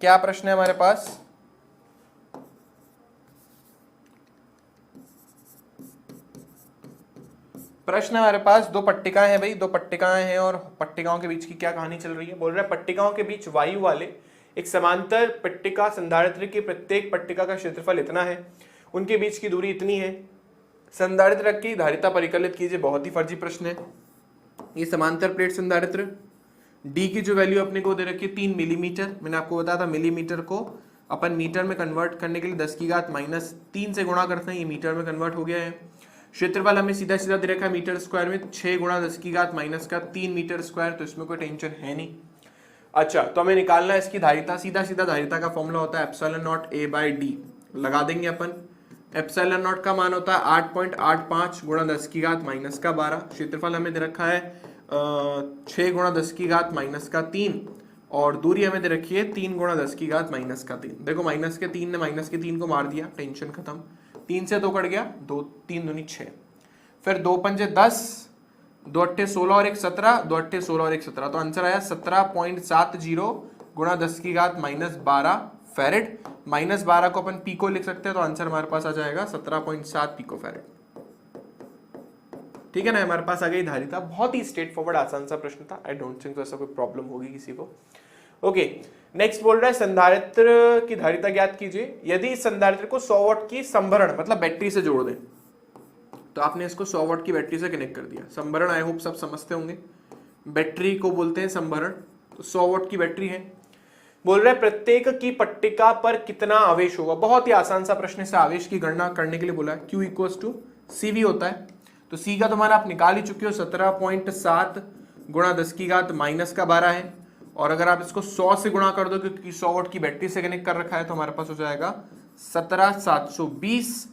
क्या प्रश्न है हमारे पास? प्रश्न हमारे पास दो पट्टिकाएं हैं भाई, दो पट्टिकाएं हैं और पट्टिकाओं के बीच की क्या कहानी चल रही है। बोल रहा है पट्टिकाओं के बीच वायु वाले एक समांतर पट्टिका संधारित्र की प्रत्येक पट्टिका का क्षेत्रफल इतना है, उनके बीच की दूरी इतनी है, संधारित्र की धारिता परिकलित कीजिए। बहुत ही फर्जी प्रश्न है। ये समांतर प्लेट संधारित्र, डी की जो वैल्यू अपने को दे रखी है 3 मिलीमीटर। मैंने आपको बताया था मिलीमीटर को अपन मीटर में कन्वर्ट करने के लिए 10 की घात -3 से गुणा करते हैं, ये मीटर में कन्वर्ट हो गया है। क्षेत्रफल हमें सीधा सीधा दे रखा है मीटर स्क्वायर में, 6 गुणा 10 की घात -3 मीटर स्क्वायर, तो इसमें कोई टेंशन है नहीं। अच्छा, तो हमें निकालना है इसकी धारिता। सीधा सीधा धारिता का फॉर्मूला होता है epsilon not A by D. लगा देंगे अपन। एप्सिलॉन नॉट का मान होता है 8.85 गुणा 10 की घात -12। क्षेत्रफल हमें दे रखा है 6 गुणा 10 की घात -3 और दूरी हमें दे रखी है 3 गुणा 10 की घात -3। देखो माइनस के 3 ने माइनस के 3 को मार दिया, टेंशन खत्म। 3 से 2 कट गया, 2 3 दूनी 6, फिर 2 पंजे 10, 2 अट्ठे 16 और 1 17, 2 अट्ठे 16 और 1 17, तो आंसर आया 17.70 गुणा 10 की घात -12 फैरेड। -12 को अपन पीको लिख सकते हैं, तो आंसर हमारे पास आ जाएगा 17.7 पिको फैरेड। ठीक है ना, हमारे पास आ गई धारिता। बहुत ही स्ट्रेट फॉरवर्ड आसान सा प्रश्न था। आई डोंट थिंक तो ऐसा कोई प्रॉब्लम होगी किसी को। ओके, नेक्स्ट बोल रहा है संधारित्र की धारिता ज्ञात कीजिए यदि इस संधारित्र को 100 वाट की संभरण मतलब बैटरी से जोड़ दें। तो आपने इसको 100 वाट की बैटरी से कनेक्ट कर दिया। संभरण आई होप सब समझते होंगे, बैटरी को बोलते हैं संभरण। तो 100 वाट की बैटरी है। बोल रहे प्रत्येक की पट्टिका पर कितना आवेश होगा। बहुत ही आसान सा प्रश्न है। आवेश की गणना करने के लिए बोला है, Q = CV होता है। तो C का तुम्हारा आप निकाल ही चुके हो, 17.7 गुणा 10 की घात -12 है। और अगर आप इसको 100 से गुणा कर दो क्योंकि 100 वाट की बैटरी से कनेक्ट कर रखा है, तो हमारे पास हो जाएगा 17,720।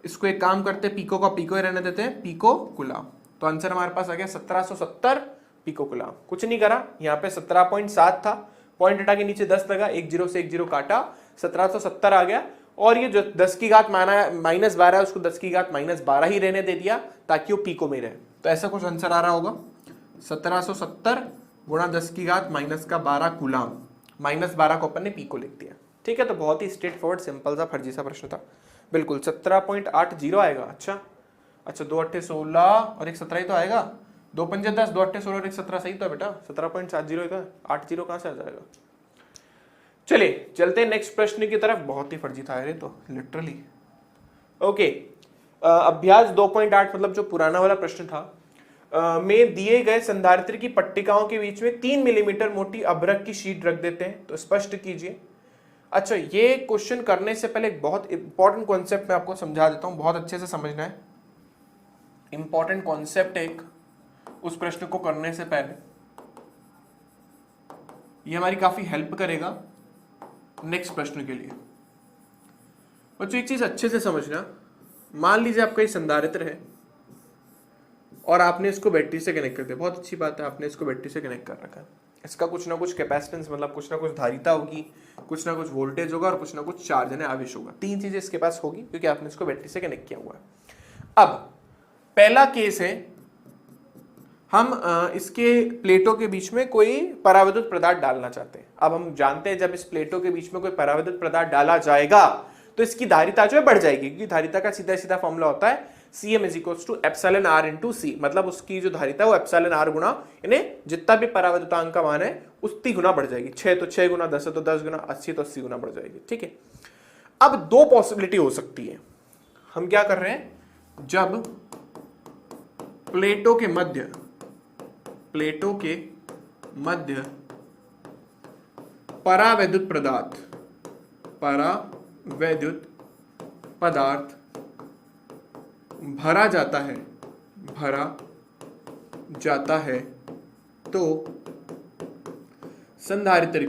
इसको एक काम करते हैं, पीको का पीको ही रहने देते हैं, पिको कुलाम। तो आंसर हमारे पास आ गया 1770 पिको कुलाम। कुछ नहीं करा, यहाँ पे 17.7 था, पॉइंट हटा के नीचे 10 लगा, 1 0 से 1 0 काटा, 1770 आ गया। और ये जो 10 की घात -12 है उसको 10 की घात -12 ही रहने दे दिया ताकि वो पीको में रहे। तो ऐसा कुछ आंसर आ रहा होगा 1770 गुणा 10 की घात -12 कुलाम। -12 को अपन ने पीको लिख दिया। ठीक है, तो बहुत ही स्ट्रेट फॉरवर्ड सिंपल सा फर्जी सा प्रश्न था। बिल्कुल 17.80 आएगा। अच्छा 2 अट्ठे 16 और 1 17 ही तो आएगा। 2 पंजे 10, 2 अट्ठे 16 और 1 17 सही तो है बेटा। 17.70 का 80 कहां से आ जाएगा। चलिए चलते हैं नेक्स्ट प्रश्न की तरफ। बहुत ही फर्जी था ये तो लिटरली। ओके, अभ्यास 2.8 मतलब जो पुराना वाला प्रश्न था में दिए गए संधारित्र की पट्टिकाओं के बीच में 3 मिलीमीटर मोटी अभ्रक की शीट रख देते हैं, तो स्पष्ट कीजिए। अच्छा, ये क्वेश्चन करने से पहले एक बहुत इंपॉर्टेंट कॉन्सेप्ट मैं आपको समझा देता हूं, बहुत अच्छे से समझना है। इंपॉर्टेंट कॉन्सेप्ट एक उस प्रश्न को करने से पहले, ये हमारी काफी हेल्प करेगा नेक्स्ट प्रश्न के लिए। बच्चों एक चीज अच्छे से समझना, मान लीजिए आपका ये संधारित्र है और आपने इसको बैटरी से कनेक्ट कर दिया। बहुत अच्छी बात है, आपने इसको बैटरी से कनेक्ट कर रखा है। इसका कुछ ना कुछ कैपेसिटेंस मतलब कुछ ना कुछ धारिता होगी, कुछ ना कुछ वोल्टेज होगा और कुछ ना कुछ चार्ज यानी आवेश होगा। 3 चीजें इसके पास होगी क्योंकि आपने इसको बैटरी से कनेक्ट किया हुआ है। अब पहला केस है, हम इसके प्लेटों के बीच में कोई पराविद्युत पदार्थ डालना चाहते हैं। अब हम जानते हैं जब इस प्लेटों के बीच में कोई पराविद्युत पदार्थ डाला जाएगा तो इसकी धारिता जो है बढ़ जाएगी, क्योंकि धारिता का सीधा सीधा फॉर्मूला होता है Cm = एप्सिलॉन R × C। मतलब उसकी जो धारिता है वो एप्सिलॉन R गुणा यानी जितना भी पराविद्युतांक का मान है उतनी गुना बढ़ जाएगी। 6 तो 6 गुना, 10 तो 10 गुना, 80 तो 80 गुना बढ़ जाएगी। ठीक है, अब 2 पॉसिबिलिटी हो सकती है। हम क्या कर रहे हैं, जब प्लेटों के मध्य परावैद्युत पदार्थ भरा जाता है तो संधारित्र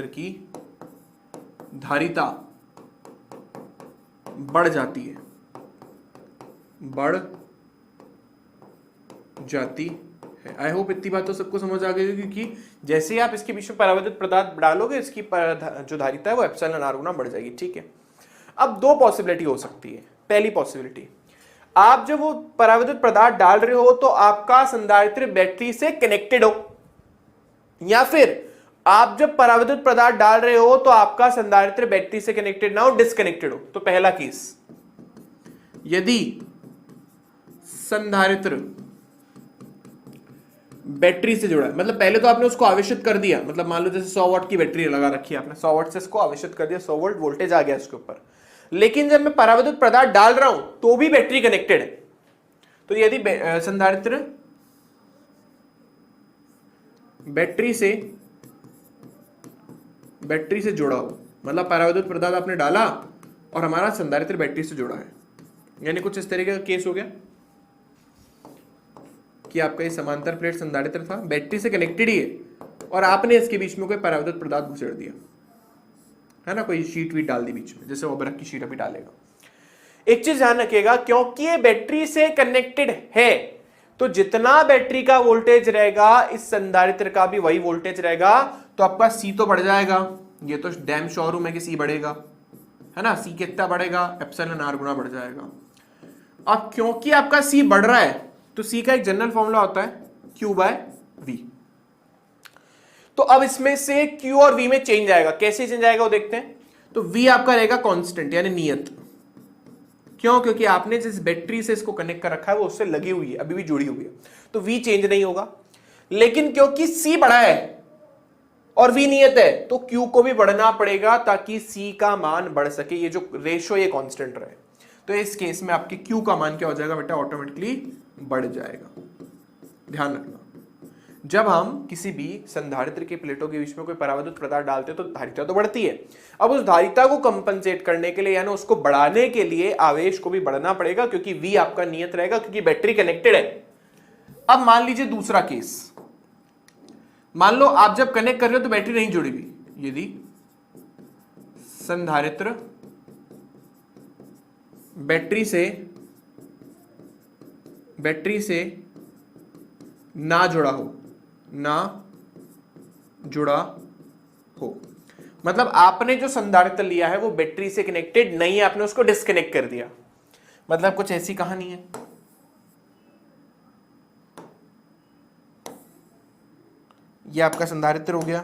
की धारिता बढ़ जाती है। आई होप इतनी बात तो सबको समझ आ गई, क्योंकि जैसे ही आप इसके बीच में परावैद्युत पदार्थ डालोगे इसकी जो धारिता है वो एप्सिलॉन R गुना बढ़ जाएगी। ठीक है, अब 2 पॉसिबिलिटी हो सकती है। पहली पॉसिबिलिटी, आप जब वो पराविद्युत पदार्थ डाल रहे हो तो आपका संधारित्र बैटरी से कनेक्टेड हो, या फिर आप जब पराविद्युत पदार्थ डाल रहे हो तो आपका संधारित्र बैटरी से कनेक्टेड ना हो, डिस्कनेक्टेड हो। तो पहला केस, यदि संधारित्र बैटरी से जुड़ा है, मतलब पहले तो आपने उसको आवेशित कर दिया, मतलब मान लो जैसे 100 वॉट की बैटरी लगा रखी है आपने, 100 वॉट से इसको आवेशित कर दिया, 100 वोल्ट वोल्टेज आ गया इसके ऊपर, लेकिन जब मैं पराविद्युत पदार्थ डाल रहा हूं तो भी बैटरी कनेक्टेड है। तो यदि संधारित्र बैटरी से जुड़ा हो, मतलब पराविद्युत पदार्थ आपने डाला और हमारा संधारित्र बैटरी से जुड़ा है, यानी कुछ इस तरीके का केस हो गया कि आपका ये समांतर प्लेट संधारित्र था, बैटरी से कनेक्टेड ही है, और आपने इसके बीच में कोई पराविद्युत पदार्थ घुसेड़ दिया है ना, कोई शीट वीट डाल दी बीच में, जैसे वो अभ्रक की शीट अभी डालेगा। एक चीज ध्यान रखिएगा, क्योंकि ये बैटरी से कनेक्टेड है तो जितना बैटरी का वोल्टेज रहेगा इस संधारित्र का भी वही वोल्टेज रहेगा, तो आपका सी तो बढ़ जाएगा, ये तो डैम शोरूम है कि सी बढ़ेगा, है ना, सी कितना बढ़ेगा, एप्सिलॉन आर गुना बढ़ जाएगा। अब क्योंकि आपका सी बढ़ रहा है तो सी का एक जनरल फॉर्मूला होता है Q बाय V। तो अब इसमें से Q और V में चेंज आएगा, कैसे चेंज आएगा वो देखते हैं। तो V आपका रहेगा कांस्टेंट यानी नियत, क्यों, क्योंकि आपने जिस बैटरी से इसको कनेक्ट कर रखा है वो उससे लगी हुई है, अभी भी जुड़ी हुई है, तो V चेंज नहीं होगा। लेकिन क्योंकि C बढ़ा है और V नियत है तो Q को भी बढ़ना पड़ेगा ताकि C का मान बढ़ सके, ये जो रेशो ये कांस्टेंट रहे। तो इस केस में आपके Q का मान क्या हो जाएगा बेटा, ऑटोमेटिकली बढ़ जाएगा। ध्यान रखना, जब हम किसी भी संधारित्र के प्लेटों के बीच में कोई पराविद्युत पदार्थ डालते हैं तो धारिता तो बढ़ती है। अब उस धारिता को कंपनसेट करने के लिए यानी उसको बढ़ाने के लिए आवेश को भी बढ़ना पड़ेगा, क्योंकि V आपका नियत रहेगा, क्योंकि बैटरी कनेक्टेड है। अब मान लीजिए दूसरा केस, मान लो आप जब कनेक्ट कर रहे हो तो बैटरी नहीं जुड़ी हुई, यदि संधारित्र बैटरी से ना जुड़ा हो, मतलब आपने जो संधारित्र लिया है वो बैटरी से कनेक्टेड नहीं है, आपने उसको डिस्कनेक्ट कर दिया, मतलब कुछ ऐसी कहानी है। ये आपका संधारित्र हो गया,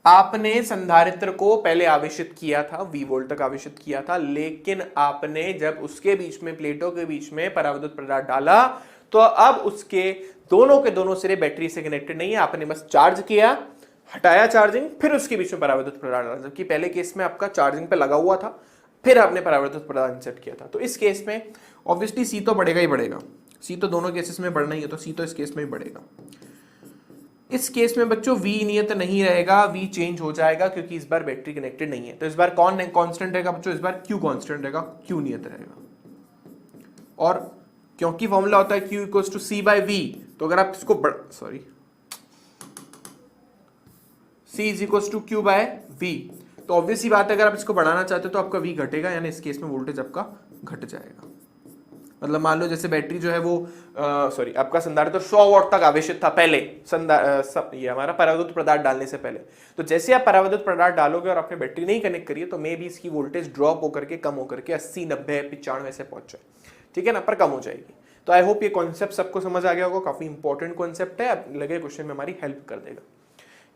आपने संधारित्र को पहले आवेशित किया था, V वोल्ट तक आवेशित किया था, लेकिन आपने जब उसके बीच में प्लेटों के बीच में पराविद्युत पदार्थ डाला तो अब उसके दोनों के दोनों सिरे बैटरी से कनेक्टेड नहीं है, आपने बस चार्ज किया, हटाया चार्जिंग, फिर उसके बीच में पराविद्युत पदार्थ डाला, जबकि पहले केस में आपका चार्जिंग पे लगा हुआ था, फिर आपने पराविद्युत पदार्थ इंसर्ट किया था। तो इस केस में ऑब्वियसली सी तो बढ़ेगा ही बढ़ेगा, सी तो दोनों केसेस में बढ़ना ही है, तो सी तो इस केस में ही बढ़ेगा। इस केस में बच्चों V नियत नहीं रहेगा, V चेंज हो जाएगा, क्योंकि इस बार बैटरी कनेक्टेड नहीं है। तो इस बार कौन कांस्टेंट रहेगा बच्चों, इस बार Q कांस्टेंट रहेगा, Q नियत रहेगा। और क्योंकि फॉर्मूला होता है Q equals to C by V, तो अगर आप इसको C is equals to Q by V, तो ऑब्वियस ही बात है अगर आप इसको बढ़ाना चाहते हो तो आपका V घटेगा, यानी इस केस में वोल्टेज आपका घट जाएगा। मतलब मान लो जैसे बैटरी जो है वो आपका संधारित्र 100 वॉट तक आवेशित था पहले, ये हमारा पराविद्युत पदार्थ डालने से पहले, तो जैसे आप पराविद्युत पदार्थ डालोगे और आपने बैटरी नहीं कनेक्ट करी है तो मे भी इसकी वोल्टेज ड्रॉप होकर के कम होकर के 80, 90, 95 से पहुंच जाए, ठीक है ना, पर कम हो जाएगी। तो आई होप ये कॉन्सेप्ट सबको समझ आ गया होगा, काफी इंपॉर्टेंट कॉन्सेप्ट है, लगे क्वेश्चन में हमारी हेल्प कर देगा।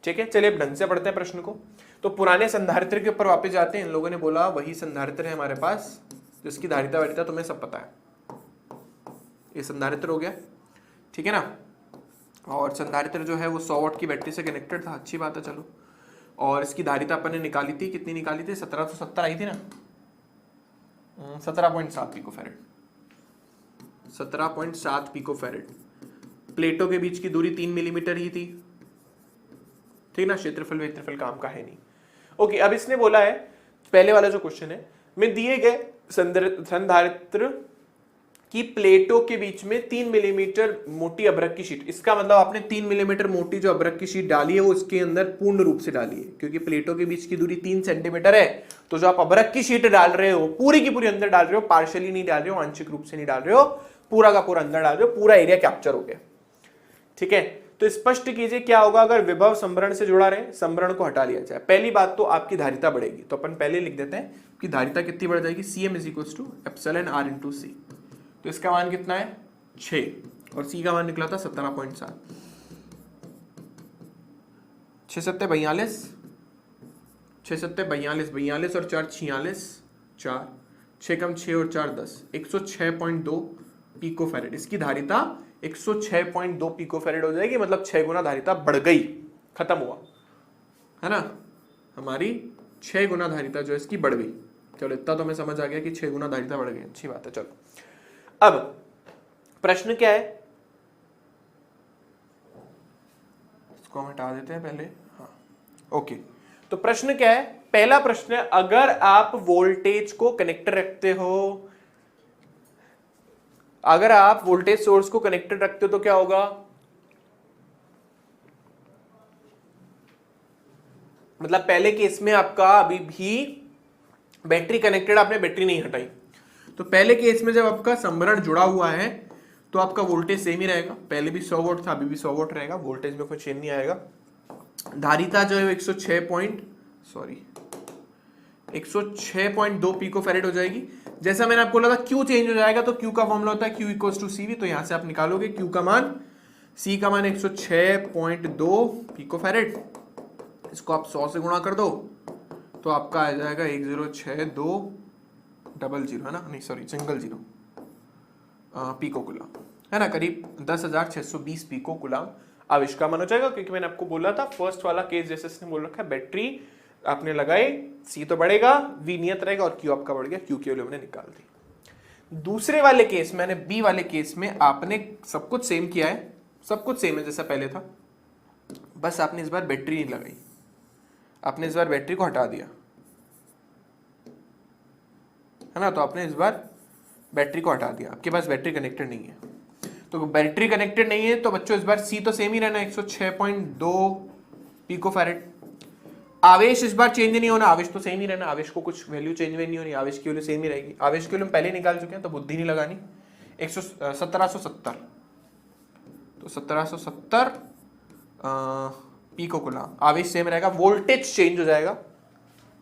ठीक है, चलिए अब ढंग से पढ़ते हैं प्रश्न को। तो पुराने संधारित्र के ऊपर वापस जाते हैं। इन लोगों ने बोला वही संधारित्र है हमारे पास जिसकी धारिता वारिता तुम्हें सब पता है, ये संधारित्र हो गया, ठीक है ना। और संधारित्र जो है वो 100 वॉट की बैटरी से कनेक्टेड था, अच्छी बात है, चलो। और इसकी धारिता अपन ने निकाली थी, कितनी निकाली थी, 1770 आई थी ना, 17.7 पिकोफैरेड, 17.7 पिकोफैरेड। प्लेटों के बीच की दूरी 3 मिलीमीटर ही थी, ठीक ना, क्षेत्रफल काम का है नहीं। ओके, अब इसने बोला है, पहले वाला जो क्वेश्चन है, में दिए गए संधारित्र की प्लेटों के बीच में 3 मिलीमीटर मोटी अभ्रक की शीट, इसका मतलब आपने 3 मिलीमीटर मोटी जो अभ्रक की शीट डाली है वो इसके अंदर पूर्ण रूप से डाली है, क्योंकि प्लेटों के बीच की दूरी 3 सेंटीमीटर है। तो जो आप अभ्रक की शीट डाल रहे हो पूरी की पूरी अंदर डाल रहे हो, पार्शियली नहीं डाल रहे हो, आंशिक रूप से नहीं डाल रहे हो, पूरा का पूरा अंदर डाल रहे हो, पूरा एरिया कैप्चर हो गया, ठीक है। तो तो स्पष्ट कीजिए क्या होगा अगर विभव संभरण से जुड़ा रहे, संभरण को हटा लिया जाए। पहली बात तो आपकी धारिता बढ़ेगी, तो अपन पहले लिख देते हैं कि धारिता कितनी बढ़ जाएगी, Cm is equal to epsilon R into C. तो इसका मान कितना है 6 और C का मान निकला था 17.7। 6 सत्ते 42, 6 सत्ते 42, 42 और 4 46, 4 6 कम 6 और 4 10, 106.2 पिको फैरेड। इसकी धारिता 106.2 पिको फैरेड हो जाएगी, मतलब 6 गुना धारिता बढ़ गई, खत्म हुआ, है ना। हमारी 6 गुना धारिता जो है इसकी बढ़ गई। चलो इतना तो हमें समझ आ गया कि 6 गुना धारिता बढ़ गई, अच्छी बात है। चलो अब प्रश्न क्या है, इसको हम हटा देते हैं पहले। हाँ ओके, तो प्रश्न क्या है, पहला प्रश्न है अगर आप वोल्टेज को कनेक्टेड रखते हो, अगर आप वोल्टेज सोर्स को कनेक्टेड रखते हो तो क्या होगा, मतलब पहले केस में आपका अभी भी बैटरी कनेक्टेड, आपने बैटरी नहीं हटाई, तो पहले केस में जब आपका संभरण जुड़ा हुआ है तो आपका वोल्टेज सेम ही रहेगा, पहले भी 100 वोल्ट था अभी भी 100 वोल्ट रहेगा, वोल्टेज में कोई चेंज नहीं आएगा। धारिता जो है 106.2 पिको फैरेड हो जाएगी। जैसा मैंने आपको बोला था Q चेंज हो जाएगा, तो Q का फॉर्मूला होता है Q इक्वल्स टू CV, तो यहां से आप निकालोगे Q का मान, C का मान 106.2 पिको फैरेड, इसको आप 100 से गुणा कर दो तो आपका आ जाएगा 106200, है ना, नहीं sorry single zero pico coulomb, है ना, करीब 10,620 पिको कुलाम आवेश का मान हो जाएगा। क्योंकि मैंने आपको बोला था फर्स्ट वाला केस जैसे इसने बोल रखा है, बैटरी आपने लगाई, C तो बढ़ेगा, V नियत रहेगा और Q आपका बढ़ गया, Q की वैल्यू हमने निकाल दी। दूसरे वाले केस में, B वाले केस में आपने सब कुछ सेम किया है, सब कुछ सेम है जैसा पहले था, बस आपने इस बार बैटरी नहीं लगाई, आपने इस बार बैटरी को हटा दिया, है ना, तो आपने इस बार बैटरी को हटा दिया, आपके पास बैटरी कनेक्टेड नहीं है। तो बैटरी कनेक्टेड नहीं है तो बच्चों इस बार C तो सेम ही रहना 106.2 पिको फैरेड। आवेश इस बार चेंज नहीं होना, आवेश तो सेम ही रहना, आवेश को कुछ वैल्यू चेंज नहीं होनी, आवेश की वैल्यू सेम ही रहेगी। आवेश की वैल्यू हम पहले निकाल चुके हैं तो बुद्धि नहीं लगानी। 1770, तो 1770 पिको कुलाम, आवेश सेम रहेगा, वोल्टेज चेंज हो जाएगा,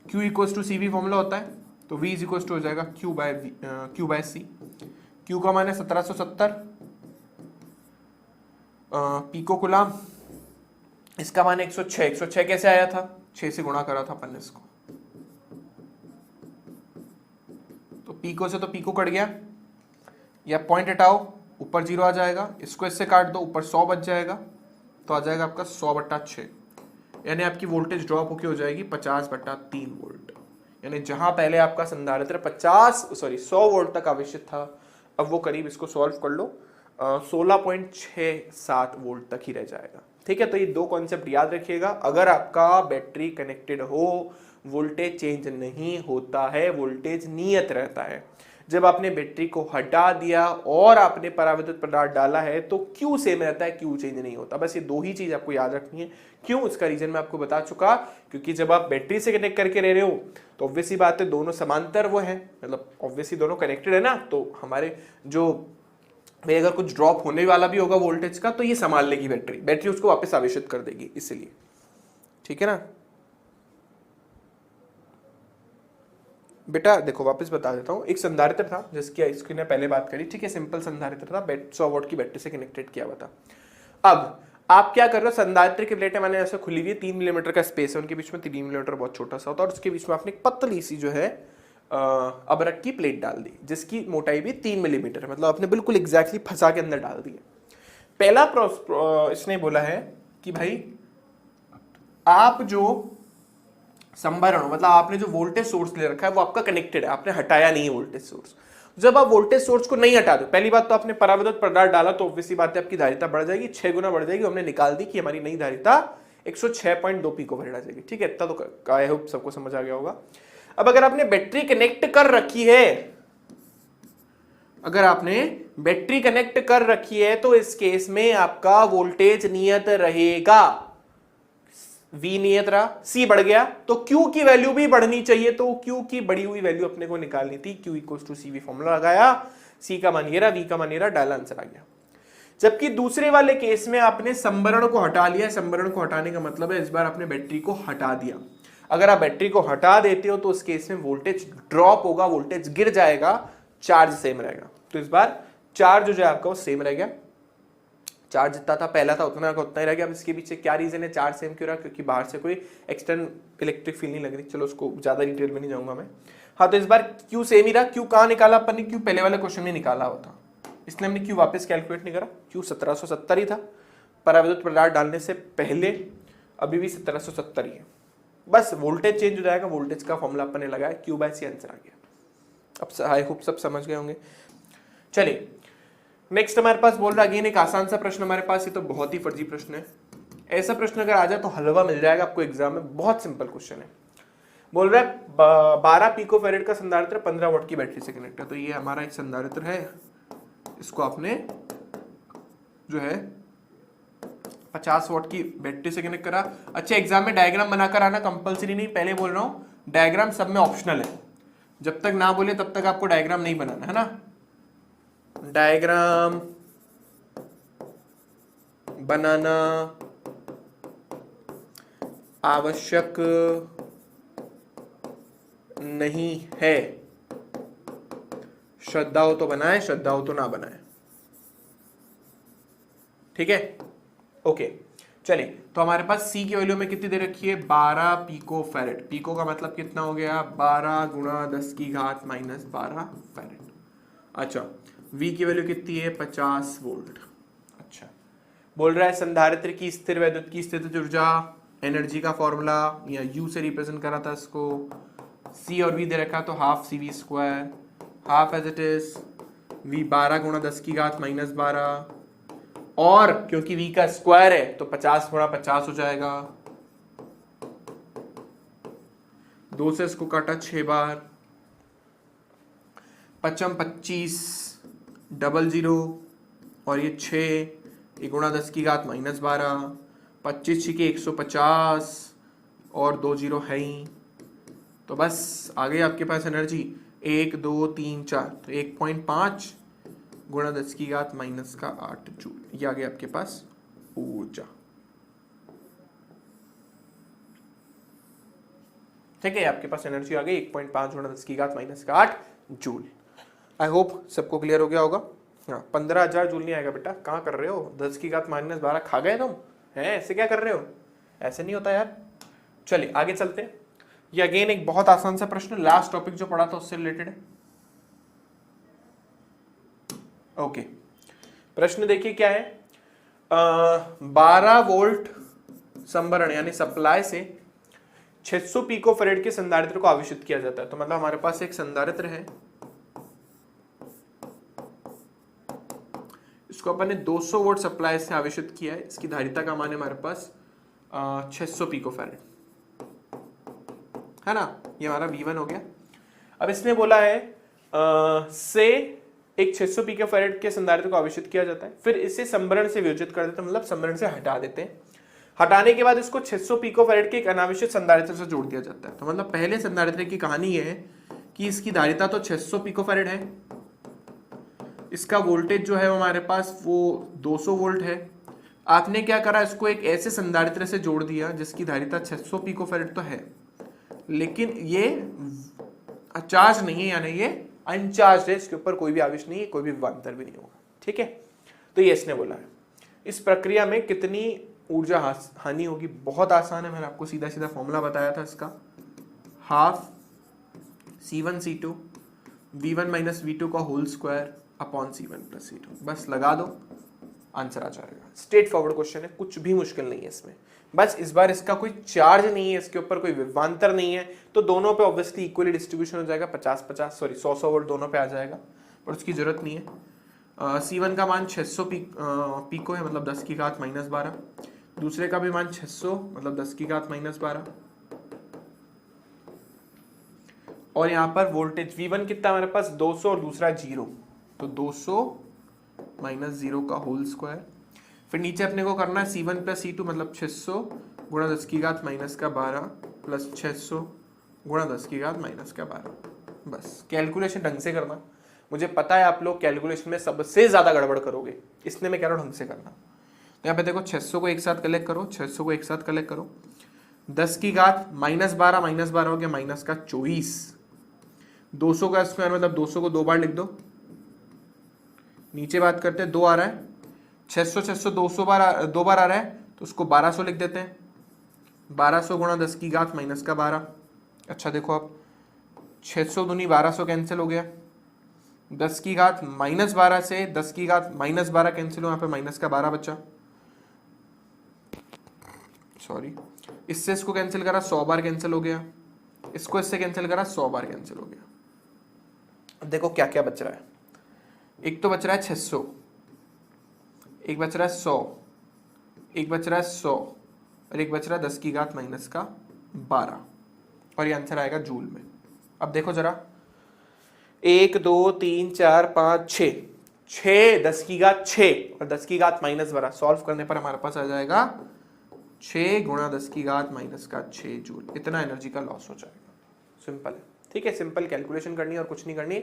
Q equals to CV formula होता है, तो V इज इक्वल्स टू हो जाएगा Q बाय C। Q का मान है 1770 पिको कुलाम, इसका मान 106, 106 कैसे आया था, 6 से गुणा करा था अपन इसको, तो पिको से तो पिको कट गया, या पॉइंट हटाओ ऊपर 0 आ जाएगा, इसको इससे काट दो ऊपर 100 बच जाएगा, तो आ जाएगा आपका 100/6, यानी आपकी वोल्टेज ड्रॉप होके हो जाएगी 50/3 वोल्ट। यानी जहां पहले आपका संधारित्र 100 वोल्ट तक आवश्यक था, अब वो करीब, इसको सॉल्व कर लो, 16.67 वोल्ट तक ही रह जाएगा। ठीक है, तो ये दो कॉन्सेप्ट याद रखिएगा, अगर आपका बैटरी कनेक्टेड हो वोल्टेज चेंज नहीं होता है, वोल्टेज नियत रहता है। जब आपने बैटरी को हटा दिया और आपने पराविद्युत पदार्थ डाला है तो Q सेम रहता है, Q चेंज नहीं होता। बस ये दो ही चीज आपको याद रखनी है। क्यों, इसका रीजन मैं आपको बता चुका, क्योंकि जब आप बैटरी से कनेक्ट करके रह रहे हो तो ऑब्वियसली बात है दोनों समांतर वो है, मतलब ऑब्वियसली दोनों कनेक्टेड है ना, तो हमारे जो भाई अगर कुछ ड्रॉप होने वाला भी होगा वोल्टेज का तो ये संभाल लेगी बैटरी उसको वापस आवेशित कर देगी, इसलिए। ठीक है ना बेटा, देखो वापस बता देता हूँ, एक संधारित्र था जिसकी ने पहले बात करी, ठीक है, सिंपल संधारित्र था, 100 वोल्ट की बैटरी से कनेक्टेड किया हुआ था। अब आप क्या कर रहे हो, संधारित्र की प्लेटें मैंने ऐसे खुली हुई है, 3 मिलीमीटर का स्पेस है उनके बीच में, 3 मिलीमीटर बहुत छोटा सा होता है, और उसके बीच में आपने एक पतली सी जो है अबरक की प्लेट डाल दी जिसकी मोटाई भी 3 मिलीमीटर है, मतलब आपने बिल्कुल एग्जैक्टली फंसा के अंदर डाल दी। पहला इसने बोला है कि भाई आप जो संभरण, मतलब आपने जो वोल्टेज सोर्स ले रखा है वो आपका कनेक्टेड है, आपने हटाया नहीं है वोल्टेज सोर्स। जब आप वोल्टेज सोर्स को नहीं हटा दो, पहली बात तो आपने पराविद्युत पदार्थ डाला तो ऑब्वियसली बात है आपकी धारिता बढ़ जाएगी, 6 गुना बढ़ जाएगी। हमने निकाल दी कि हमारी नई धारिता 106.2 पिको फैरेड आ जाएगी। ठीक है, इतना तो आई होप सबको समझ आ गया होगा। अब अगर आपने बैटरी कनेक्ट कर रखी है, अगर आपने बैटरी कनेक्ट कर रखी है तो इस केस में आपका वोल्टेज नियत रहेगा, V नियत रहा, C बढ़ गया तो Q की वैल्यू भी बढ़नी चाहिए, तो Q की बढ़ी हुई वैल्यू अपने को निकालनी थी। Q equals to CV formula लगाया, C का मान ये रहा, V का मान ये रहा, डाला आंसर आ गया। जबकि दूसरे वाले केस में आपने संभरण को हटा लिया। संभरण को हटाने का मतलब है इस बार आपने बैटरी को हटा दिया। अगर आप बैटरी को हटा देते हो तो उस केस में वोल्टेज ड्रॉप होगा, वोल्टेज गिर जाएगा, चार्ज सेम रहेगा। तो इस बार चार्ज जो है आपका वो सेम रह गया, चार्ज जितना था पहला था उतना का उतना ही रह गया। अब इसके पीछे क्या रीजन है चार्ज सेम क्यों रहा? क्योंकि बाहर से कोई एक्सटर्नल इलेक्ट्रिक फील्ड नहीं लग रही। चलो उसको ज्यादा डिटेल में नहीं जाऊंगा मैं। हाँ, तो इस बार क्यू सेम ही रहा। क्यू कहाँ निकाला अपन ने? क्यू पहले वाले क्वेश्चन में निकाला होता, इसलिए हमने क्यू वापस कैलकुलेट नहीं करा। क्यू 1770 ही था पराविद्युत पदार्थ डालने से पहले, अभी भी 1770 ही है। बस वोल्टेज चेंज हो जाएगा, वोल्टेज का फॉर्मूला अपन ने लगाया, क्यू बाय सी आंसर आ गया। अब आई होप सब समझ गए होंगे। चलिए नेक्स्ट हमारे पास बोल रहा है अगेन एक आसान सा प्रश्न हमारे पास, ये तो बहुत ही फर्जी प्रश्न है। ऐसा प्रश्न अगर आ जाए तो हलवा मिल जाएगा आपको एग्जाम में। बहुत सिंपल क्वेश्चन है। बोल रहा है 12 पिकोफैरेड का संधारित्र 15 वॉट की बैटरी से कनेक्ट है। तो ये हमारा एक संधारित्र है, इसको आपने जो है 50 वॉट की बैटरी से कनेक्ट करा। अच्छा, एग्जाम में डायग्राम बनाकर आना कंपलसरी नहीं, पहले बोल रहा हूं डायग्राम सब में ऑप्शनल है। जब तक ना बोले तब तक आपको डायग्राम नहीं बनाना है ना। डायग्राम बनाना आवश्यक नहीं है। श्रद्धा हो तो बनाए, श्रद्धा हो तो ना बनाए। ठीक है, ओके। चलिए, तो हमारे पास सी की वैल्यू में कितनी दे रखी है? 12 पिको फैरेड। पिको का मतलब कितना हो गया? 12 गुणा 10 की घात माइनस 12 फैरेड। अच्छा, V की वैल्यू कितनी है? 50 वोल्ट। अच्छा, बोल रहा है संधारित्र की स्थिर वैद्युत की स्थितिज ऊर्जा, एनर्जी का फॉर्मूला या U से रिप्रेजेंट करा था इसको। C और V दे रखा तो half CV square, half as it is V 12 गुणा 10 की घात माइनस 12, और क्योंकि V का स्क्वायर है तो 50 गुणा 50 हो जाएगा। 2 से इसको काटा 6 बार, 55 25 00 और ये 6 गुणा 10 की घात माइनस 12, 25 6 150 और 2 जीरो है ही। तो बस आ गई आपके पास एनर्जी 1 2 3 4, तो 1.5 गुणा 10 की घात माइनस का 8 जूल। ये आ गया आपके पास ऊर्जा। ठीक है, आपके पास एनर्जी आ गई 1.5 गुणा 10 की घात माइनस का 8 जूल। आई होप सबको क्लियर हो गया होगा। हाँ, 15,000 जूल नहीं आएगा बेटा, कहाँ कर रहे हो? 10 की घात माइनस 12 खा गए तुम हैं? ऐसे क्या कर रहे हो? ऐसे नहीं होता यार। चलिए आगे चलते हैं। ये अगेन एक बहुत आसान सा प्रश्न, लास्ट टॉपिक जो पढ़ा था उससे रिलेटेड है। ओके, प्रश्न देखिए क्या है। 12 वोल्ट संभरण यानी सप्लाई से 600 पिकोफैरेड के संधारित्र को आवेशित किया जाता है। तो मतलब हमारे पास एक संधारित्र है, इसको अपन ने 200 वोल्ट सप्लाई से आवेशित किया है। इसकी धारिता का मान है हमारे पास 600 पिकोफैरेड, है ना। ये हमारा V1 हो गया। अब इसने बोला है से एक 600 पिकोफैरेड के संधारित्र को आवेशित किया जाता है, फिर इसे संभरण से वियोजित कर देते हैं, मतलब संभरण से हटा देते हैं। हटाने के बाद इसको 600 पिकोफैरेड के एक अनावेशित संधारित्र से जोड़ दिया जाता है। तो मतलब पहले संधारित्र की कहानी ये है कि इसकी धारिता तो 600 पिकोफैरेड है, इसका वोल्टेज जो है हमारे पास वो 200 वोल्ट है। आपने क्या करा, इसको एक ऐसे संधारित्र से जोड़ दिया जिसकी धारिता 600 पिकोफैरेड तो है, लेकिन ये चार्ज नहीं है, यानी ये अनचार्ज है, इसके ऊपर कोई भी आवेश नहीं है, कोई भी विभवांतर भी नहीं होगा। ठीक है, तो ये इसने बोला है। इस प्रक्रिया में कितनी ऊर्जा हानि होगी? बहुत आसान है, मैंने आपको सीधा सीधा फॉर्मूला बताया था इसका। Half C1 C2 V1 minus V2 का whole square upon C1 plus C2, बस लगा दो, आंसर आ जाएगा। स्ट्रेट फॉरवर्ड क्वेश्चन है, कुछ भी मुश्किल नहीं है इसमें। बस इस बार इसका कोई चार्ज नहीं है, इसके ऊपर कोई विभवांतर नहीं है, तो दोनों पे ऑब्वियसली इक्वली डिस्ट्रीब्यूशन हो जाएगा। 50-50 सॉरी 100-100 वोल्ट दोनों पे आ जाएगा, पर उसकी जरूरत नहीं है। C1 का मान 600 पिको है, मतलब 10 की घात माइनस 12। दूसरे का भी मान 600 मतलब 10 की घात माइनस 12। और यहाँ पर वोल्टेज V1 कितना हमारे पास 200 और दूसरा 0, तो 200 माइनस 0 का होल स्क्वायर। फिर नीचे अपने को करना है C1 प्लस C2 मतलब 600 गुणा 10 की घात माइनस का 12 प्लस 600 गुणा 10 की घात माइनस का 12। बस कैलकुलेशन ढंग से करना, मुझे पता है आप लोग कैलकुलेशन में सबसे ज्यादा गड़बड़ करोगे, इसलिए मैं कह रहा हूँ ढंग से करना। तो यहाँ पे देखो 600 को एक साथ कलेक्ट करो, 600 को एक साथ कलेक्ट करो, 10 की घात -12 हो गया माइनस का 24, 200 का स्क्वायर मतलब 200 को 2 बार लिख दो, नीचे बात करते हैं 2 आ रहा है, 600 200 बार 2 बार आ रहा है तो उसको 1200 लिख देते हैं, 1200 गुणा 10 की घात माइनस का 12। अच्छा देखो अब 600 दूनी 1200 कैंसिल हो गया, 10 की घात -12 से 10 की घात -12 कैंसिल हो, यहाँ पे माइनस का 12 बचा, सॉरी इससे इसको कैंसिल करा 100 बार कैंसिल हो गया, इसको इससे कैंसिल करा 100 बार कैंसिल हो गया। अब देखो क्या क्या बच रहा है, एक तो बच रहा है 600, एक बच रहा है 100, एक बच रहा है 100 और एक बच रहा है 10 की घात माइनस का 12 और ये आंसर आएगा जूल में। अब देखो जरा 1 2 3 4 5 6, 6 10 की घात 6 और 10 की घात -12 सॉल्व करने पर हमारे पास आ जाएगा 6 गुणा 10 की घात माइनस का 6 जूल, इतना एनर्जी का लॉस हो जाएगा। सिंपल है, ठीक है, सिंपल कैलकुलेशन करनी और कुछ नहीं करनी।